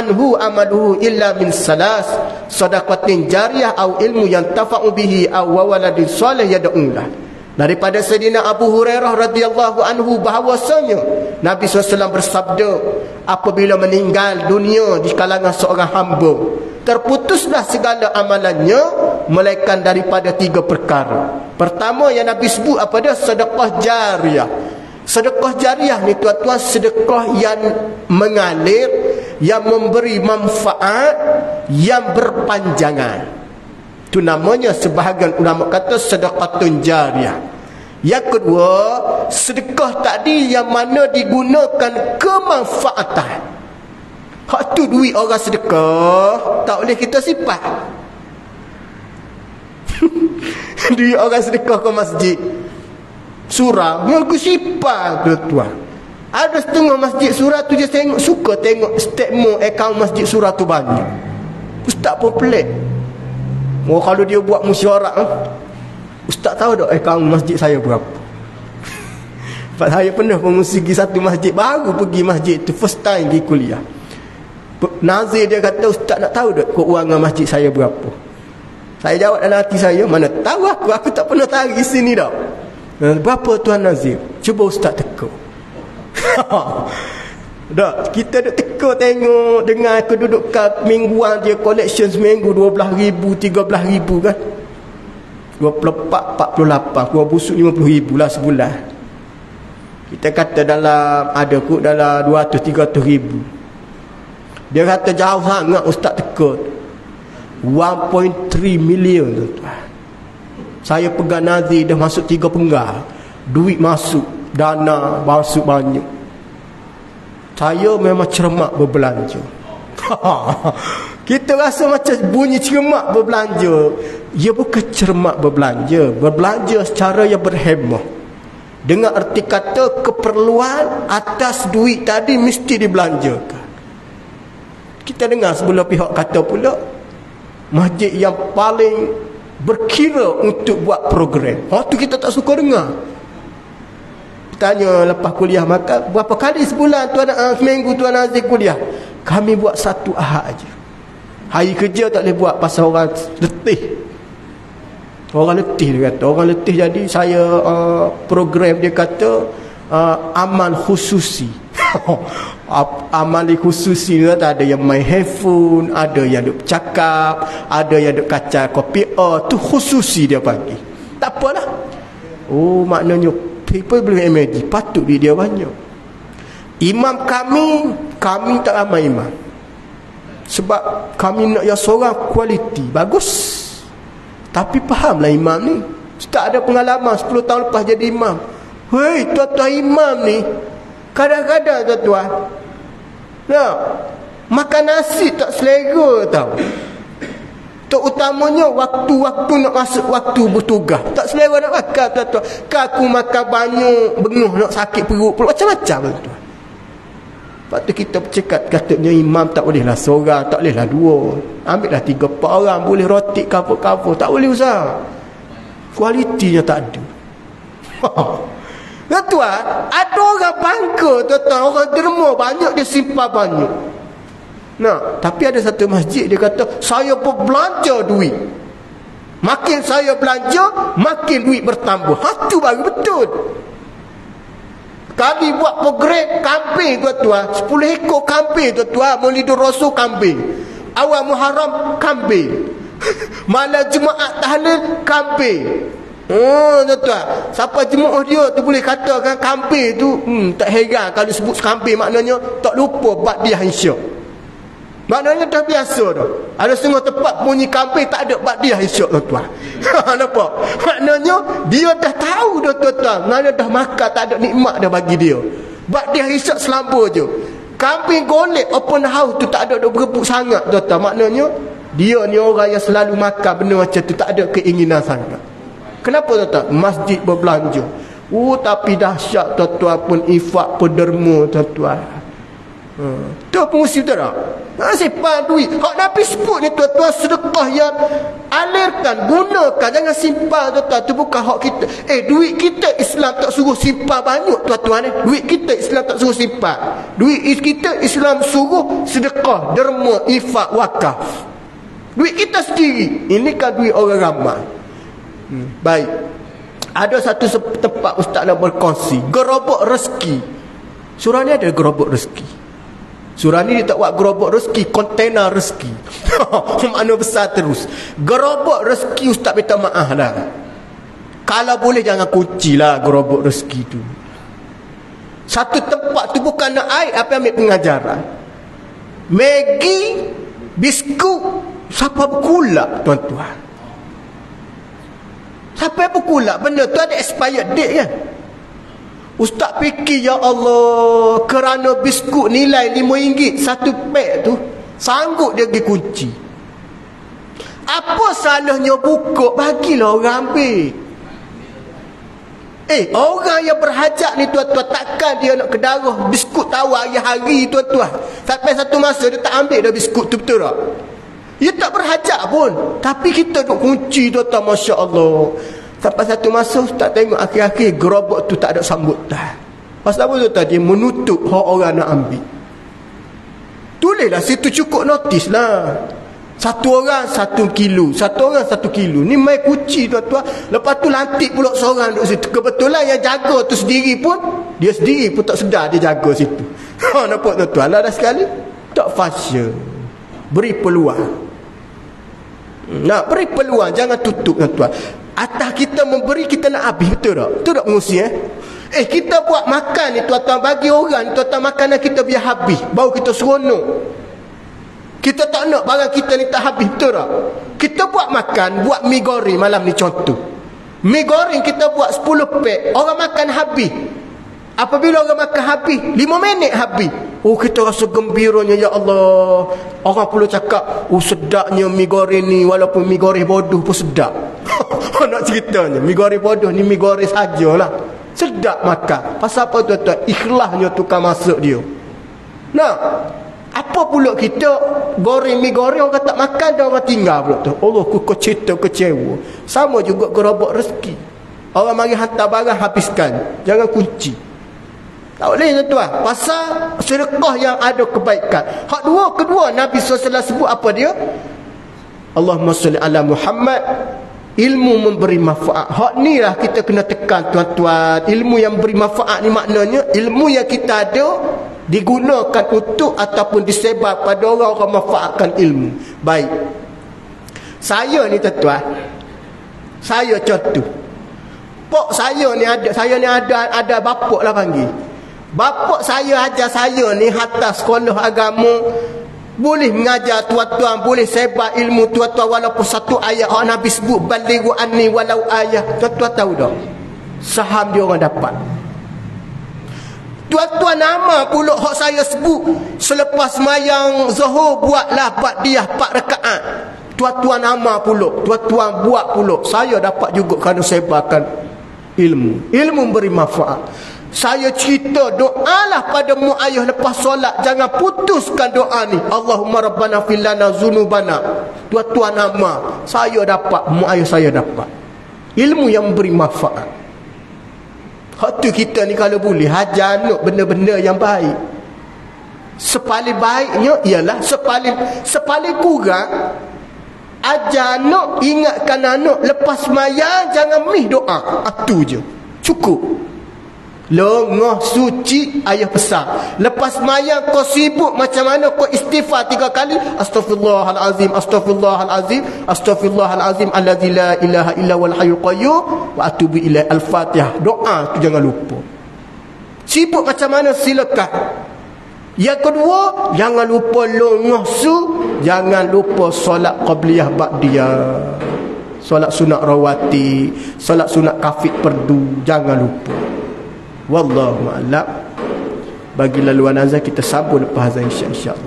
anhu amaluhu illa min salas sadaqatin jariyah aw ilmu yantafa'u bihi aw waladin salih yad'u lah. Daripada Sayyidina Abu Hurairah radhiyallahu anhu bahawasanya Nabi SAW bersabda, apabila meninggal dunia di kalangan seorang hamba, terputuslah segala amalannya melainkan daripada 3 perkara. Pertama yang Nabi sebut apa dia? Sedekah jariyah. Sedekah jariyah ni tuan-tuan, sedekah yang mengalir, yang memberi manfaat, yang berpanjangan. Itu namanya, sebahagian ulama kata sedekatun jariyah. Yang kedua, sedekah tadi yang mana digunakan kemanfaatan. Hak tu duit orang sedekah tak boleh kita simpan. Duit orang sedekah ke masjid, surau, yang aku simpan, tuan-tuan. Ada setengah masjid surau tu je suka tengok statement akaun masjid surau tu banyak. Ustaz pun pelik. Kalau dia buat mesyuarat, ustaz tahu tak akaun masjid saya berapa? Sebab saya pernah pergi satu masjid, baru pergi masjid tu, first time pergi kuliah. Nazir dia kata, ustaz nak tahu tak keuangan masjid saya berapa? Saya jawab dalam hati saya, mana tahu aku tak pernah tarik sini dah. Berapa Tuan Nazir? Cuba ustaz teka. Tak, kita duk teka tengok dengan kedudukan mingguan dia, collection seminggu 12,000, 13,000 kan. 24, 48, kurang busuk 50,000 lah sebulan. Kita kata dalam, ada kot dalam 200-300,000. Dia kata jauh sangat ustaz teka. 1.3 million tuan-tuan. Saya pegang Nazir dah masuk 3 penggal. Duit masuk, dana masuk banyak. Saya memang cermat berbelanja. Kita rasa macam bunyi cermat berbelanja. Ia bukan cermat berbelanja, berbelanja secara yang berhemah. Dengan erti kata keperluan atas duit tadi mesti dibelanjakan. Kita dengar sebelah pihak kata pula, masjid yang paling berkira untuk buat program. Tu kita tak suka dengar. Tanya lepas kuliah makan, berapa kali sebulan seminggu Tuan Aziz kuliah? Kami buat 1 Ahad aja. Hari kerja tak boleh buat pasal orang letih. Orang letih dia kata. Orang letih, jadi saya program dia kata amal khususi. Amal khususi ni ada yang main handphone, ada yang duk cakap, ada yang duk kacau kopi. Tu khususi dia bagi. Tak apalah. Maknanya people boleh imagine, patut dia banyak. Imam kami tak ramai imam. Sebab kami nak yang seorang kualiti bagus. Tapi fahamlah imam ni, tak ada pengalaman 10 tahun lepas jadi imam. Hei, tuan-tuan imam ni Kadang-kadang tuan-tuan, makan nasi tak selera tau. Terutamanya waktu-waktu nak masuk waktu bertugas, tak selera nak makan tuan-tuan. Aku makan banyak, benguh nak sakit perut, macam-macam tuan-tuan. Lepas tu kita bercakap, katanya imam tak bolehlah seorang, tak bolehlah dua. Ambil lah 3-4 orang, boleh rotik cover-cover. Tak boleh usah. Kualitinya tak ada. Tuan-tuan, ada orang bangga tuan-tuan, orang derma banyak, dia simpan banyak. Tapi ada satu masjid dia kata, saya berbelanja duit. Makin saya belanja, makin duit bertambah. Itu baru betul. Kami buat program kambing tuan-tuan, 10 ekor kambing tuan-tuan, Maulidur Rasul kambing, awal Muharram kambing, malam Jumaat tahlil kambing. Tuan-tuan, siapa jemaah dia tu boleh katakan kambing tu, tak heran kalau sebut kambing, maknanya tak lupa ba'diyah insya'. Maknanya dah biasa dah. Ada setengah tempat bunyi kambing tak ada ba'diyah insya' tuan-tuan. Nampak? Maknanya dia dah tahu dah tuan-tuan, mana dah makan tak ada nikmat dah bagi dia. Ba'diyah insya' selamba je. Kambing golek open house tu tak ada berebut sangat tuan-tuan. Maknanya dia ni orang yang selalu makan benda macam tu, tak ada keinginan sangat. Kenapa tuan-tuan? Masjid berbelanja. Tapi dahsyat tuan-tuan pun infak pederma tuan-tuan. Tu pengusi tu tak? Simpan duit. Hak Nabi sebut ni tuan-tuan, sedekah yang alirkan, gunakan, jangan simpan tuan-tuan. Tu bukan hak kita. Duit kita Islam tak suruh simpan banyak tuan-tuan. Duit kita Islam tak suruh simpan. Duit kita Islam suruh sedekah, derma, infak, wakaf. Duit kita sendiri. Ini kan duit orang ramai. Baik. Ada satu tempat ustaz nak berkongsi, gerobak rezeki. Surah ni ada gerobak rezeki. Surah ni dia tak buat gerobak rezeki, kontainer rezeki. Makna besar terus. Gerobak rezeki ustaz minta maaf dah. Kalau boleh jangan kunci lah gerobak rezeki tu. Satu tempat tu bukan nak air, apa ambil pengajaran. Maggi, biskut, siapa berkulak tuan-tuan? Siapa yang berkulak? Benda tu ada expired date kan? Ustaz fikir, ya Allah, kerana biskut nilai RM5 satu pack tu, sanggup dia pergi kunci. Apa salahnya buka, bagilah orang ambil. Orang yang berhajat ni tuan-tuan, takkan dia nak kedarah biskut tawar hari-hari tuan-tuan. Sampai satu masa dia tak ambil dah biskut tu, betul tak? Dia tak berhajat pun, tapi kita duk kunci tuan-tuan, Masya Allah. Sampai satu masa ustaz tengok akhir-akhir gerobak tu tak ada sambutan. Pasal apa tuan-tuan? Dia menutup hak orang nak ambil. Tulislah situ, cukup notis lah. Satu orang 1 kilo, satu orang 1 kilo. Ni main kunci tuan-tuan. Lepas tu lantik pula seorang duduk situ. Kebetulan yang jaga tu sendiri pun, dia sendiri pun tak sedar dia jaga situ. Nampak tuan-tuan? Lah dah sekali tak fasya. Beri peluang. Nak beri peluang, jangan tutup tuan-tuan. Atas kita memberi, kita nak habis, betul tak? Betul tak pengusi kita buat makan ni tuan-tuan, bagi orang tuan-tuan, makanan kita biar habis, baru kita seronok. Kita tak nak barang kita ni tak habis, betul tak? Kita buat makan, buat mi goreng malam ni contoh. Mi goreng kita buat 10 pack, orang makan habis. Apabila orang makan habis, 5 minit habis. Kita rasa gembiranya, ya Allah. Orang perlu cakap, sedapnya mi goreng ni, walaupun mi goreng bodoh pun sedap. Nak ceritanya, mi goreng bodoh ni mi goreng sajalah. Sedap makan. Pasal apa tuan-tuan? Ikhlasnya tukang masak dia. Apa pula kita goreng mi goreng, orang tak makan dan orang tinggal pula tu. Allah, aku kecewa. Sama juga gerobak rezeki. Orang mari hantar barang, habiskan. Jangan kunci. Tak boleh tuan-tuan. Pasal sedekah yang ada kebaikan. Hak kedua Nabi SAW sebut apa dia? Allahumma salli ala Muhammad. Ilmu memberi manfaat. Hak ni lah kita kena tekan tuan-tuan. Ilmu yang beri manfaat ni maknanya ilmu yang kita ada digunakan untuk ataupun disebar pada orang-orang manfaatkan ilmu. Baik. Saya ni tuan-tuan, saya contoh. Pok saya ni ada bapak lah panggil. Bapak saya ajar saya ni hantar sekolah agama, boleh mengajar tuan-tuan, boleh sebar ilmu tuan-tuan, walaupun satu ayat orang Nabi sebut, balighu anni walau ayat. Tuan-tuan tahu tak? Saham dia orang dapat. Tuan-tuan nama pula hak saya sebut selepas mayang Zuhur buatlah ba'diyah 4 rakaat. Tuan-tuan nama pula, tuan-tuan buat pula. Saya dapat juga kerana saya sebarkan ilmu. Ilmu beri manfaat. Saya cerita doalah pada mu ayah lepas solat, jangan putuskan doa ni. Allahumma rabbana fil lana zunubana. Tuan-tuan nama, saya dapat, mu ayah saya dapat. Ilmu yang beri manfaat. Hak tu kita ni kalau boleh hajar anak benda-benda yang baik. Sepaling baiknya ialah sepaling kurang ajar anak, ingatkan anak lepas mayang jangan mih doa. Itu je. Cukup. Lengah suci ayah pesan. Lepas mayang kau sibuk macam mana kau istighfar 3 kali. Astaghfirullahalazim, astaghfirullahalazim, astaghfirullahalazim alladzi la ilaha illa wal hayyul qayyum wa atubu ilaihi. Al-Fatihah. Doa tu jangan lupa. Sibuk macam mana silakan. Yang kedua, jangan lupa lengah su, jangan lupa solat qabliyah ba'diyah. Solat sunat rawatib, solat sunat kafid perdu, jangan lupa. Wallahu a'lam. Bagi laluan azan kita sambung lepas azan insya-Allah.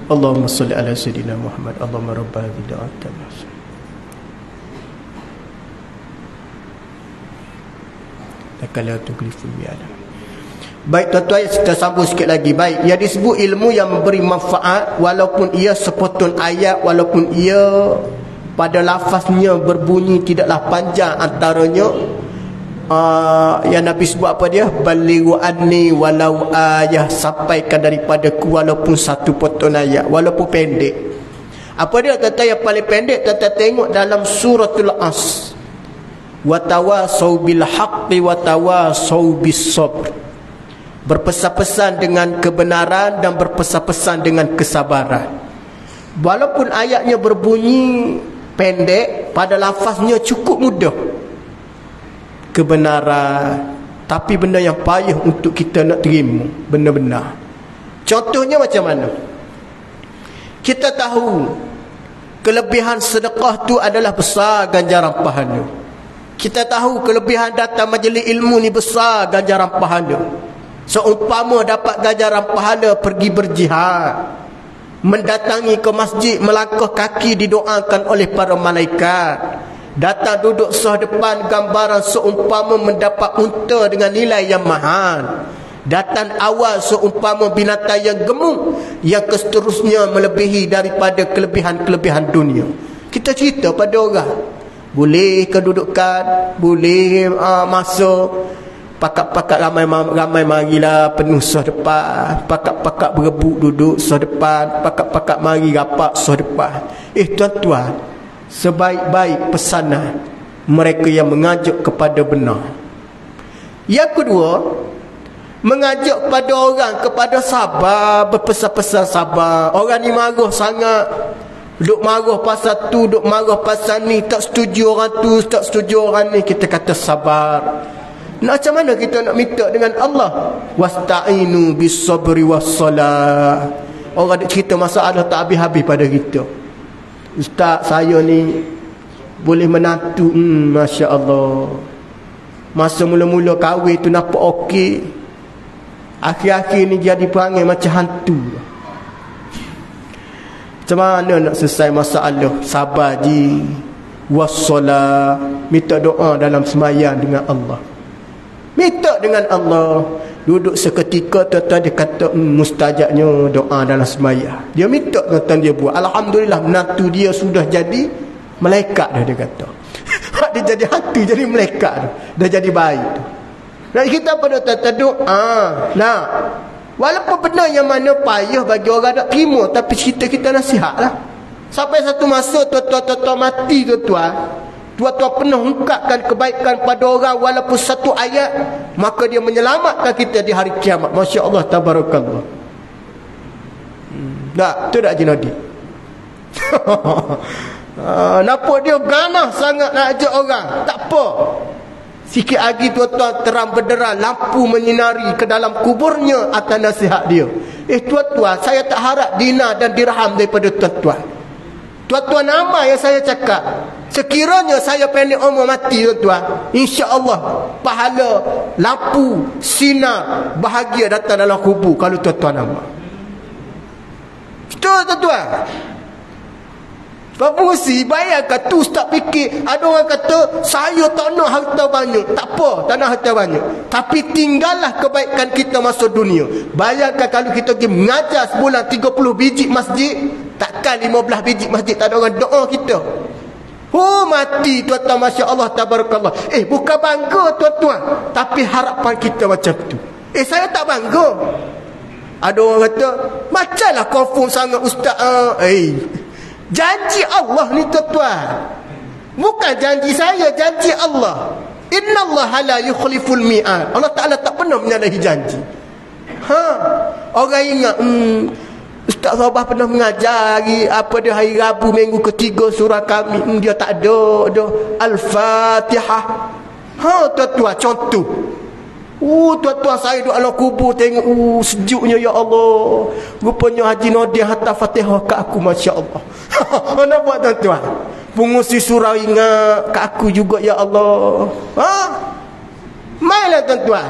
Allahumma salli ala sayyidina Muhammad. Allahumma rabb hadhihi da'wat. Takala tukliful mi'ad. Baik tuan-tuan, kita sambung sikit lagi. Baik, yang disebut ilmu yang memberi manfaat, walaupun ia sepotong ayat, walaupun ia pada lafaznya berbunyi tidaklah panjang, antaranya yang Nabi sebut apa dia? Balighu anni walau ayah, sampaikan daripadaku walaupun satu potong ayat, walaupun pendek. Apa dia kata yang paling pendek? Kita tengok dalam suratul As, wa tawasau bil haqqi wa tawasau bis sabr. Berpesan-pesan dengan kebenaran dan berpesan-pesan dengan kesabaran. Walaupun ayatnya berbunyi pendek, pada lafaznya cukup mudah. Kebenaran, tapi benda yang payah untuk kita nak terima, benar-benar. Contohnya macam mana? Kita tahu kelebihan sedekah tu adalah besar ganjaran pahala. Kita tahu kelebihan datang majlis ilmu ni besar ganjaran pahala. Seumpama dapat ganjaran pahala pergi berjihad, mendatangi ke masjid, melangkah kaki didoakan oleh para malaikat, datang duduk sah depan gambaran seumpama mendapat unta dengan nilai yang mahal, datang awal seumpama binatang yang gemuk, yang seterusnya melebihi daripada kelebihan-kelebihan dunia. Kita cerita pada orang, boleh kedudukan, boleh masuk, pakat-pakat ramai marilah penuh sah depan, pakat-pakat berebut duduk sah depan, pakat-pakat mari rapat sah depan. Tuan-tuan, sebaik-baik pesanan mereka yang mengajak kepada benar. Yang kedua, mengajak kepada orang kepada sabar, berpesan-pesan sabar. Orang ni marah sangat, duk marah pasal tu, duk marah pasal ni, tak setuju orang tu, tak setuju orang ni, kita kata sabar. Macam mana kita nak minta dengan Allah? Wasta'inu bis sabri was salah. Orang duk cerita masalah tak habis-habis pada kita. Ustaz, saya ni boleh menantu, Masya Allah. Masa mula-mula kahwin tu nampak okey, akhir-akhir ni jadi perangai macam hantu. Macam mana nak selesai masalah? Sabar je. Wassalah, minta doa dalam semayang dengan Allah. Minta dengan Allah. Duduk seketika, tuan-tuan dia kata mustajabnya doa dalam semayang. Dia minta, tuan-tuan dia buat. Alhamdulillah, menantu dia sudah jadi malaikat dah, dia kata. Dia jadi hantu, jadi malaikat dah. Dah jadi baik. Dan kita pada tuan-tuan doa. Nah, walaupun benda yang mana payah bagi orang nak terima, tapi kita nasihat lah. Sampai satu masa tuan-tuan mati, tuan-tuan pernah ungkapkan kebaikan pada orang walaupun satu ayat, maka dia menyelamatkan kita di hari kiamat. Masya Allah, tabarakallah. Tu tak Jinadi? Nampak dia ganah sangat nak ajak orang. Tak apa, sikit lagi tuan-tuan terang benderang, lampu menyinari ke dalam kuburnya atas nasihat dia. Tuan-tuan, saya tak harap dinar dan dirham daripada tuan-tuan. Tuan-tuan, nama yang saya cakap, sekiranya saya pendek umur mati, tuan-tuan, insya-Allah pahala lampu sinar bahagia datang dalam kubur kalau tuan-tuan nama. Betul, tuan-tuan? Berfungsi, bayangkan tu ustaz fikir, ada orang kata saya tak nak harta banyak. Tak apa, tak nak harta banyak, tapi tinggallah kebaikan kita masa dunia. Bayangkan kalau kita pergi mengajar sebulan 30 biji masjid, takkan 15 biji masjid tak ada orang doa kita. Mati, tuan-tuan. Masya Allah, tabarakallah. Bukan bangga, tuan-tuan, tapi harapan kita macam tu. Saya tak bangga. Ada orang kata macamlah confirm sangat ustaz. Janji Allah ni, tuan-tuan, bukan janji saya, janji Allah. Innallaha la yukhliful mi'ad. Allah Ta'ala tak pernah menyalahi janji. Orang ingat Ustaz Sabah pernah mengajar hari Rabu minggu ketiga surah kami. Dia tak ada Al-Fatihah. Tuan-tuan, contoh. Tuan-tuan, saya duduk dalam kubur tengok, sejuknya ya Allah. Rupanya Haji Nordin hantar Fatihah kat aku, Masya Allah. Mana buat, tuan-tuan? Pengusi surau ingat kat aku juga, ya Allah. Mainlah, tuan-tuan.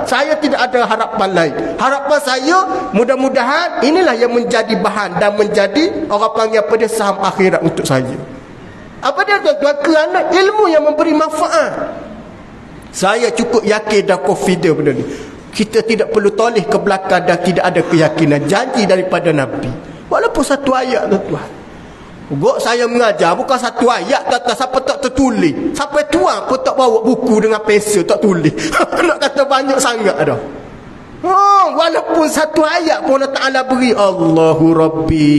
Saya tidak ada harapan lain. Harapan saya, mudah-mudahan inilah yang menjadi bahan dan menjadi orang panggil apa dia, saham akhirat untuk saya. Apa dia, tuan-tuan? Kerana ilmu yang memberi manfaat. Saya cukup yakin dan confident benda ni. Kita tidak perlu toleh ke belakang dan tidak ada keyakinan. Janji daripada Nabi. Walaupun satu ayat tuan-tuan. Gok saya mengajar bukan satu ayat, kata siapa tak tertulis. Sampai tuan pun tak bawa buku dengan pensel tak tulis. Nak kata banyak sangat dah. Walaupun satu ayat pun Allah Ta'ala beri. Allahu Rabbi.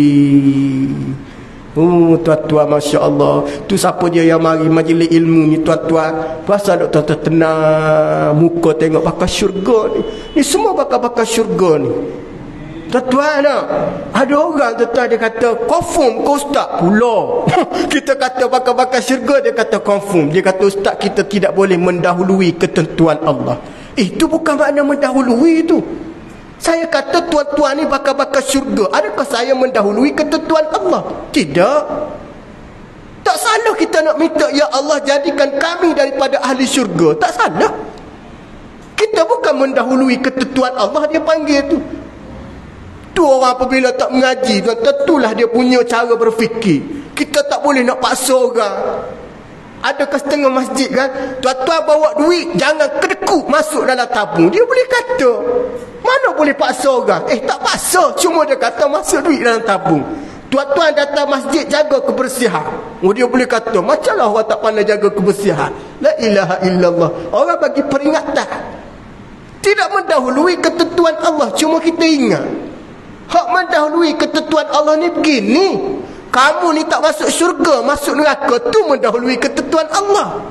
Tuan-tuan, Masya Allah. Tu siapa dia yang mari majlis ilmu ni tuan-tuan. Pasal tuan-tuan tenang muka tengok bakal syurga ni. Ni semua bakal syurga ni. Tuan-tuan nak, ada orang tuan-tuan dia kata confirm ke ustaz pula. Kita kata bakal syurga, dia kata confirm. Dia kata ustaz kita tidak boleh mendahului ketentuan Allah. Itu bukan makna mendahului tu. Saya kata tuan-tuan ni bakal syurga. Adakah saya mendahului ketentuan Allah? Tidak. Tak salah kita nak minta ya Allah jadikan kami daripada ahli syurga. Tak salah. Kita bukan mendahului ketentuan Allah, dia panggil tu. Tu orang apabila tak mengaji, tentulah dia punya cara berfikir. Kita tak boleh nak paksa orang. Adakah setengah masjid kan, tuan-tuan bawa duit jangan kedekut masuk dalam tabung. Dia boleh kata, mana boleh paksa orang? Tak paksa, cuma dia kata masuk duit dalam tabung. Tuan-tuan datang masjid jaga kebersihan. Dia boleh kata, macamlah orang tak pandai jaga kebersihan. La ilaha illallah. Orang bagi peringatan. Tidak mendahului ketentuan Allah, cuma kita ingat. Hak mendahului ketentuan Allah ni begini. Kamu ni tak masuk syurga, masuk neraka, tu mendahului ketentuan Allah.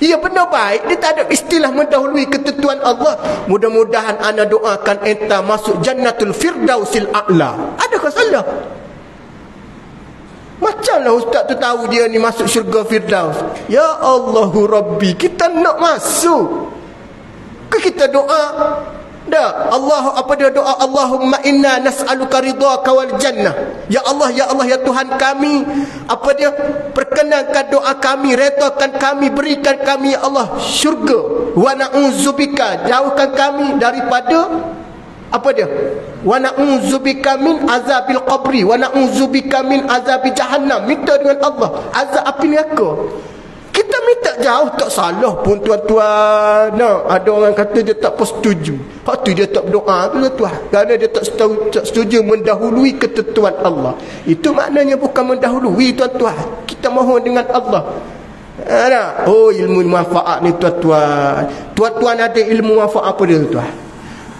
Ya benar baik, dia tak ada istilah mendahului ketentuan Allah. Mudah-mudahan ana doakan enta masuk Jannatul Firdausil A'la. Adakah salah? Macamlah ustaz tu tahu dia ni masuk syurga Firdaus. Ya Allahu Rabbi, kita nak masuk. Ke kita doa? Dah, Allah apa dia doa? Allahumma inna nas'aluka ridhaka wal jannah. Ya Allah ya Tuhan kami, apa dia, perkenankan doa kami, redakan kami, berikan kami ya Allah syurga. Wa na'udzubika, jauhkan kami daripada apa dia? Wa na'udzubika min azabil qabri wa na'udzubika min azabi jahannam. Minta dengan Allah azab api neraka. Kita minta jauh tak salah pun tuan-tuan. Ada orang kata dia tak setuju. Hak tu dia tak berdoa tuan-tuan. Kerana dia tak setuju mendahului ketentuan Allah. Itu maknanya bukan mendahului tuan-tuan. Kita mohon dengan Allah. Ilmu manfaat ni tuan-tuan. Tuan-tuan ada ilmu manfaat apa dia tuan?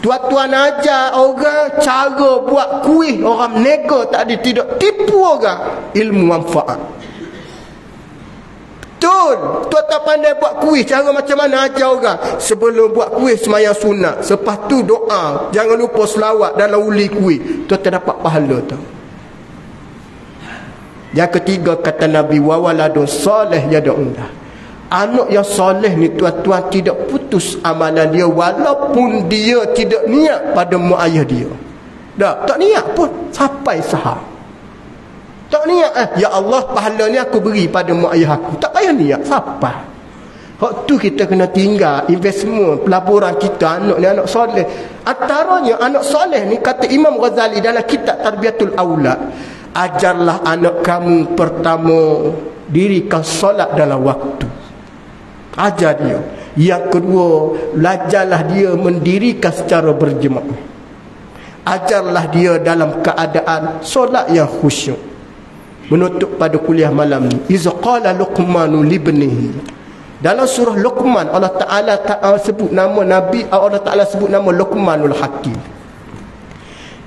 Tuan-tuan ajar orang cara buat kuih. Orang menega tak ada, tidak tipu orang. Ilmu manfaat. Betul. Tuan-tuan pandai buat kuih, cara macam mana ajar orang. Sebelum buat kuih semayang sunat, lepas tu doa, jangan lupa selawat dalam uli kuih. Tuan-tuan dapat pahala tu. Yang ketiga kata Nabi, wa waladun soleh yad'ulah. Anak yang soleh ni tuan-tuan tidak putus amalan dia walaupun dia tidak niat pada mak ayah dia. Tak niat pun sampai sahab. Tak niat ya Allah pahala ni aku beri pada mak ayah aku. Tak payah niat siapa. Hak tu kita kena tinggal investment pelaburan kita. Anak ni anak soleh. Antaranya anak soleh ni kata Imam Ghazali dalam kitab Tarbiyatul Aulad, ajarlah anak kamu pertama dirikan solat dalam waktu. Ajar dia. Yang kedua, belajarlah dia mendirikan secara berjemaah. Ajarlah dia dalam keadaan solat yang khusyuk. Menutup pada kuliah malam ni, iz qala Luqmanu libnihi. Dalam surah Luqman Allah Taala sebut nama Nabi, Allah Taala sebut nama Luqmanul Hakim.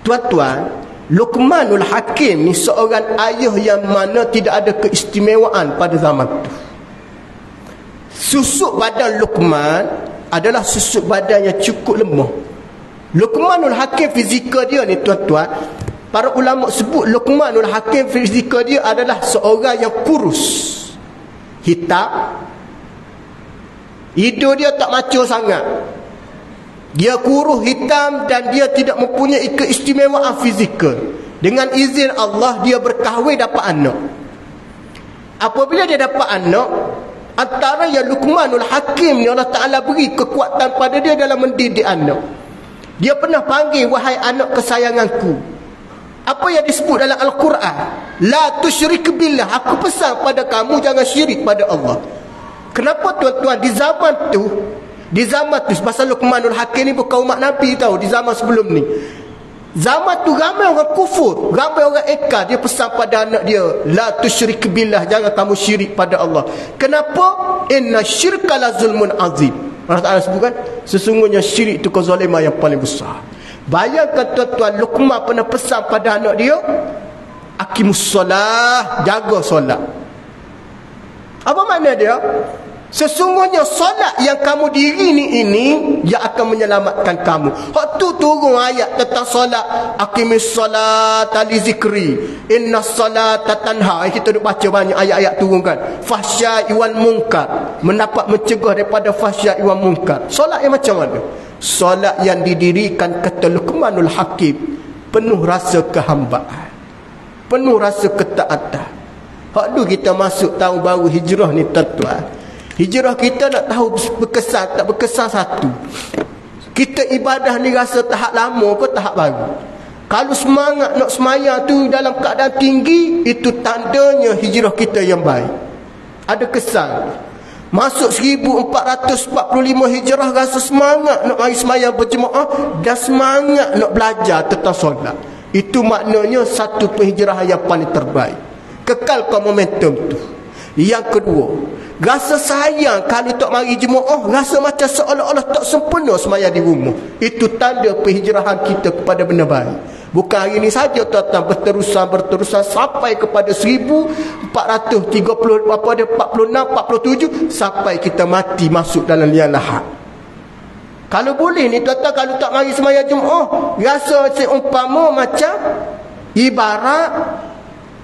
Tuan-tuan, Luqmanul Hakim ni seorang ayah yang mana tidak ada keistimewaan pada zaman tu. Susuk badan Luqman adalah susuk badan yang cukup lemah. Luqmanul Hakim fizikal dia ni tuan-tuan, para ulama sebut Luqmanul Hakim fizikal dia adalah seorang yang kurus, hitam, hidung dia tak maco sangat, dia kurus, hitam, dan dia tidak mempunyai keistimewaan fizikal. Dengan izin Allah dia berkahwin dapat anak. Apabila dia dapat anak, antara yang Luqmanul Hakim ni Allah Ta'ala beri kekuatan pada dia dalam mendidik anak. Dia pernah panggil, wahai anak kesayanganku. Apa yang disebut dalam Al-Quran, la tusyrik billah, aku pesan pada kamu jangan syirik pada Allah. Kenapa tuan-tuan di zaman tu pasal Luqmanul Hakim ni bukan umat Nabi tahu, di zaman sebelum ni. Zaman tu ramai orang kufur, ramai orang ekar. Dia pesan pada anak dia, la tusyrik billah, jangan kamu syirik pada Allah. Kenapa? Inna syirka la zulmun azim. Allah Ta'ala sebutkan, sesungguhnya syirik itu kezaliman yang paling besar. Bayangkan tuan-tuan, Luqman pernah pesan pada anak dia, aqimus solah, jaga solat. Apa makna dia? Sesungguhnya solat yang kamu diri ini yang akan menyelamatkan kamu. Hak tu turun ayat tentang solat. Aqimis solata li zikri, inna solata tanha. Kita duk baca banyak ayat-ayat turun kan. Fahsya'i wal munkar, mendapat mencegah daripada fahsya'i wal munkar. Solat yang macam mana? Solat yang didirikan kata Luqmanul Hakim, penuh rasa kehambaan, penuh rasa ketaatan. Hak tu kita masuk tahun baru hijrah ni tuan-tuan. Hijrah kita nak tahu berkesan tak berkesan satu. Kita ibadah ni rasa tahap lama ke tahap baru. Kalau semangat nak semaya tu dalam keadaan tinggi, itu tandanya hijrah kita yang baik. Ada kesan. Masuk 1445 hijrah rasa semangat nak mari semaya berjemaah dan semangat nak belajar tentang solat. Itu maknanya satu penghijrahan yang paling terbaik. Kekalkan momentum tu. Yang kedua, rasa sayang kalau tak mari jemaah, rasa macam seolah-olah tak sempurna semaya di rumah. Itu tanda penghijrahan kita kepada benda baik. Bukan hari ini saja tuan-tuan, berterusan sampai kepada 1446, 47 sampai kita mati masuk dalam liang lahat. Kalau boleh ni tuan-tuan, kalau tak mari semaya jemaah, rasa seumpama macam ibarat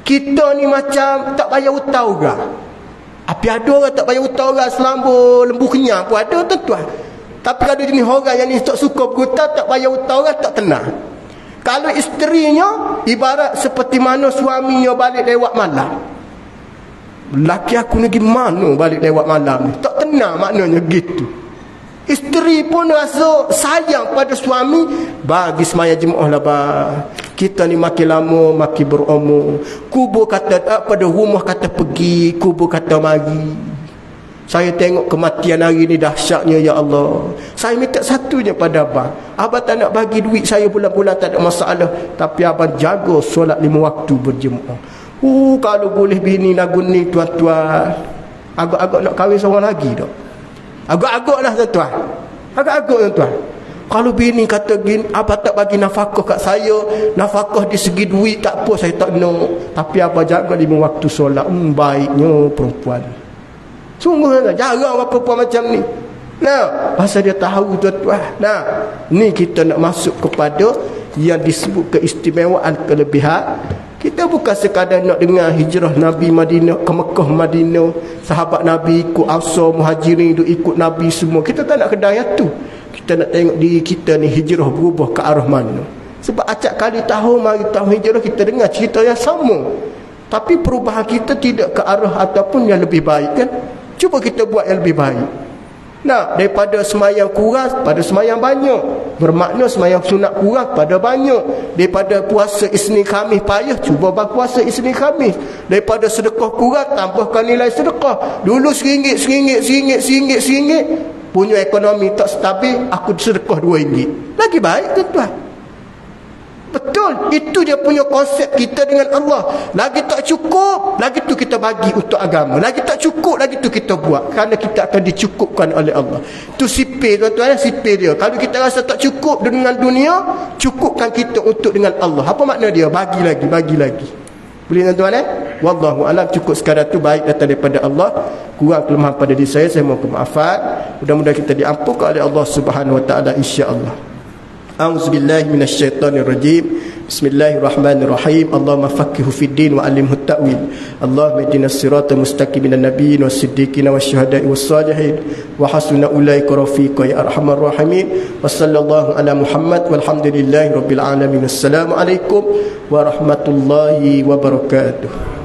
kita ni macam tak bayar hutang orang. Tapi ada orang tak bayar hutang orang selamba lembu kenyang pun ada tuan-tuan. Tapi kalau jenis orang yang ni tak suka berhutang, tak bayar hutang orang, tak tenang. Kalau isterinya ibarat seperti mana suaminya balik lewat malam. Laki aku ni gimana balik lewat malam ni? Tak tenang maknanya gitu. Isteri pun rasa sayang pada suami, bagi semaya jemaah lah bah. Kita ni makin lama makin berumur. Kubur kata pada rumah kata pergi, kubur kata mari. Saya tengok kematian hari ni dahsyatnya ya Allah. Saya minta satunya pada abang. Abang tak nak bagi duit saya bulan-bulan tak ada masalah, tapi abang jaga solat 5 waktu berjemaah. Kalau boleh bini lagu ni tuan-tuan, agak-agak nak kahwin seorang lagi dah. Agak-agak lah tuan-tuan. Agak-agak tuan-tuan. Kalau bini kata gini, abang tak bagi nafkah kat saya, nafkah di segi duit tak apa, saya tak nak, tapi abang jaga 5 waktu solat. Baiknya perempuan. Sungguh jarang orang perempuan macam ni. Nah, pasal dia tahu tuan-tuan. Nah, ni kita nak masuk kepada yang disebut keistimewaan, kelebihan. Kita bukan sekadar nak dengar hijrah Nabi Madinah ke Mekah Madinah, sahabat Nabi ikut Ansar, Muhajirin ikut Nabi semua. Kita tak nak kedai tu. Kita nak tengok diri kita ni hijrah berubah ke arah mana. Sebab acak kali tahun mari tahun hijrah kita dengar cerita yang sama, tapi perubahan kita tidak ke arah ataupun yang lebih baik kan. Cuba kita buat yang lebih baik. Nah, daripada semayang kurang pada semayang banyak, bermakna semayang sunat kurang pada banyak. Daripada puasa Isnin Khamis payah, cuba berpuasa Isnin Khamis. Daripada sedekah kurang, tambahkan nilai sedekah. Dulu RM1, punya ekonomi tak stabil, aku sedekah RM2. Lagi baik tuan-tuan. Betul, itu dia punya konsep kita dengan Allah. Lagi tak cukup, lagi tu kita bagi untuk agama. Lagi tak cukup, lagi tu kita buat, kerana kita akan dicukupkan oleh Allah. Itu sipir tuan-tuan, sipir dia. Kalau kita rasa tak cukup dengan dunia, cukupkan kita untuk dengan Allah. Apa makna dia? Bagi lagi, bagi lagi. Boleh tuan-tuan Wallahu alam, cukup sekadar tu, baik datang daripada Allah. Kurang kelemahan pada diri saya mohon kemaafan. Mudah-mudahan kita diampunkan oleh Allah Subhanahu wa taala insya-Allah. A'udzubillahi minasyaitonirrajim. Bismillahirrahmanirrahim. Allahumma faqqihhu fid-din wa 'allimhu at-ta'wil. Allahumma ihdinas siratal mustaqim minan nabiyyin was-siddiqin wasyuhada'i was-salihin wa hasuna ulaika rafiqa ya arhamar rahimin. Wassallallahu ala Muhammad walhamdulillahi rabbil alamin. Assalamu alaikum warahmatullahi wabarakatuh.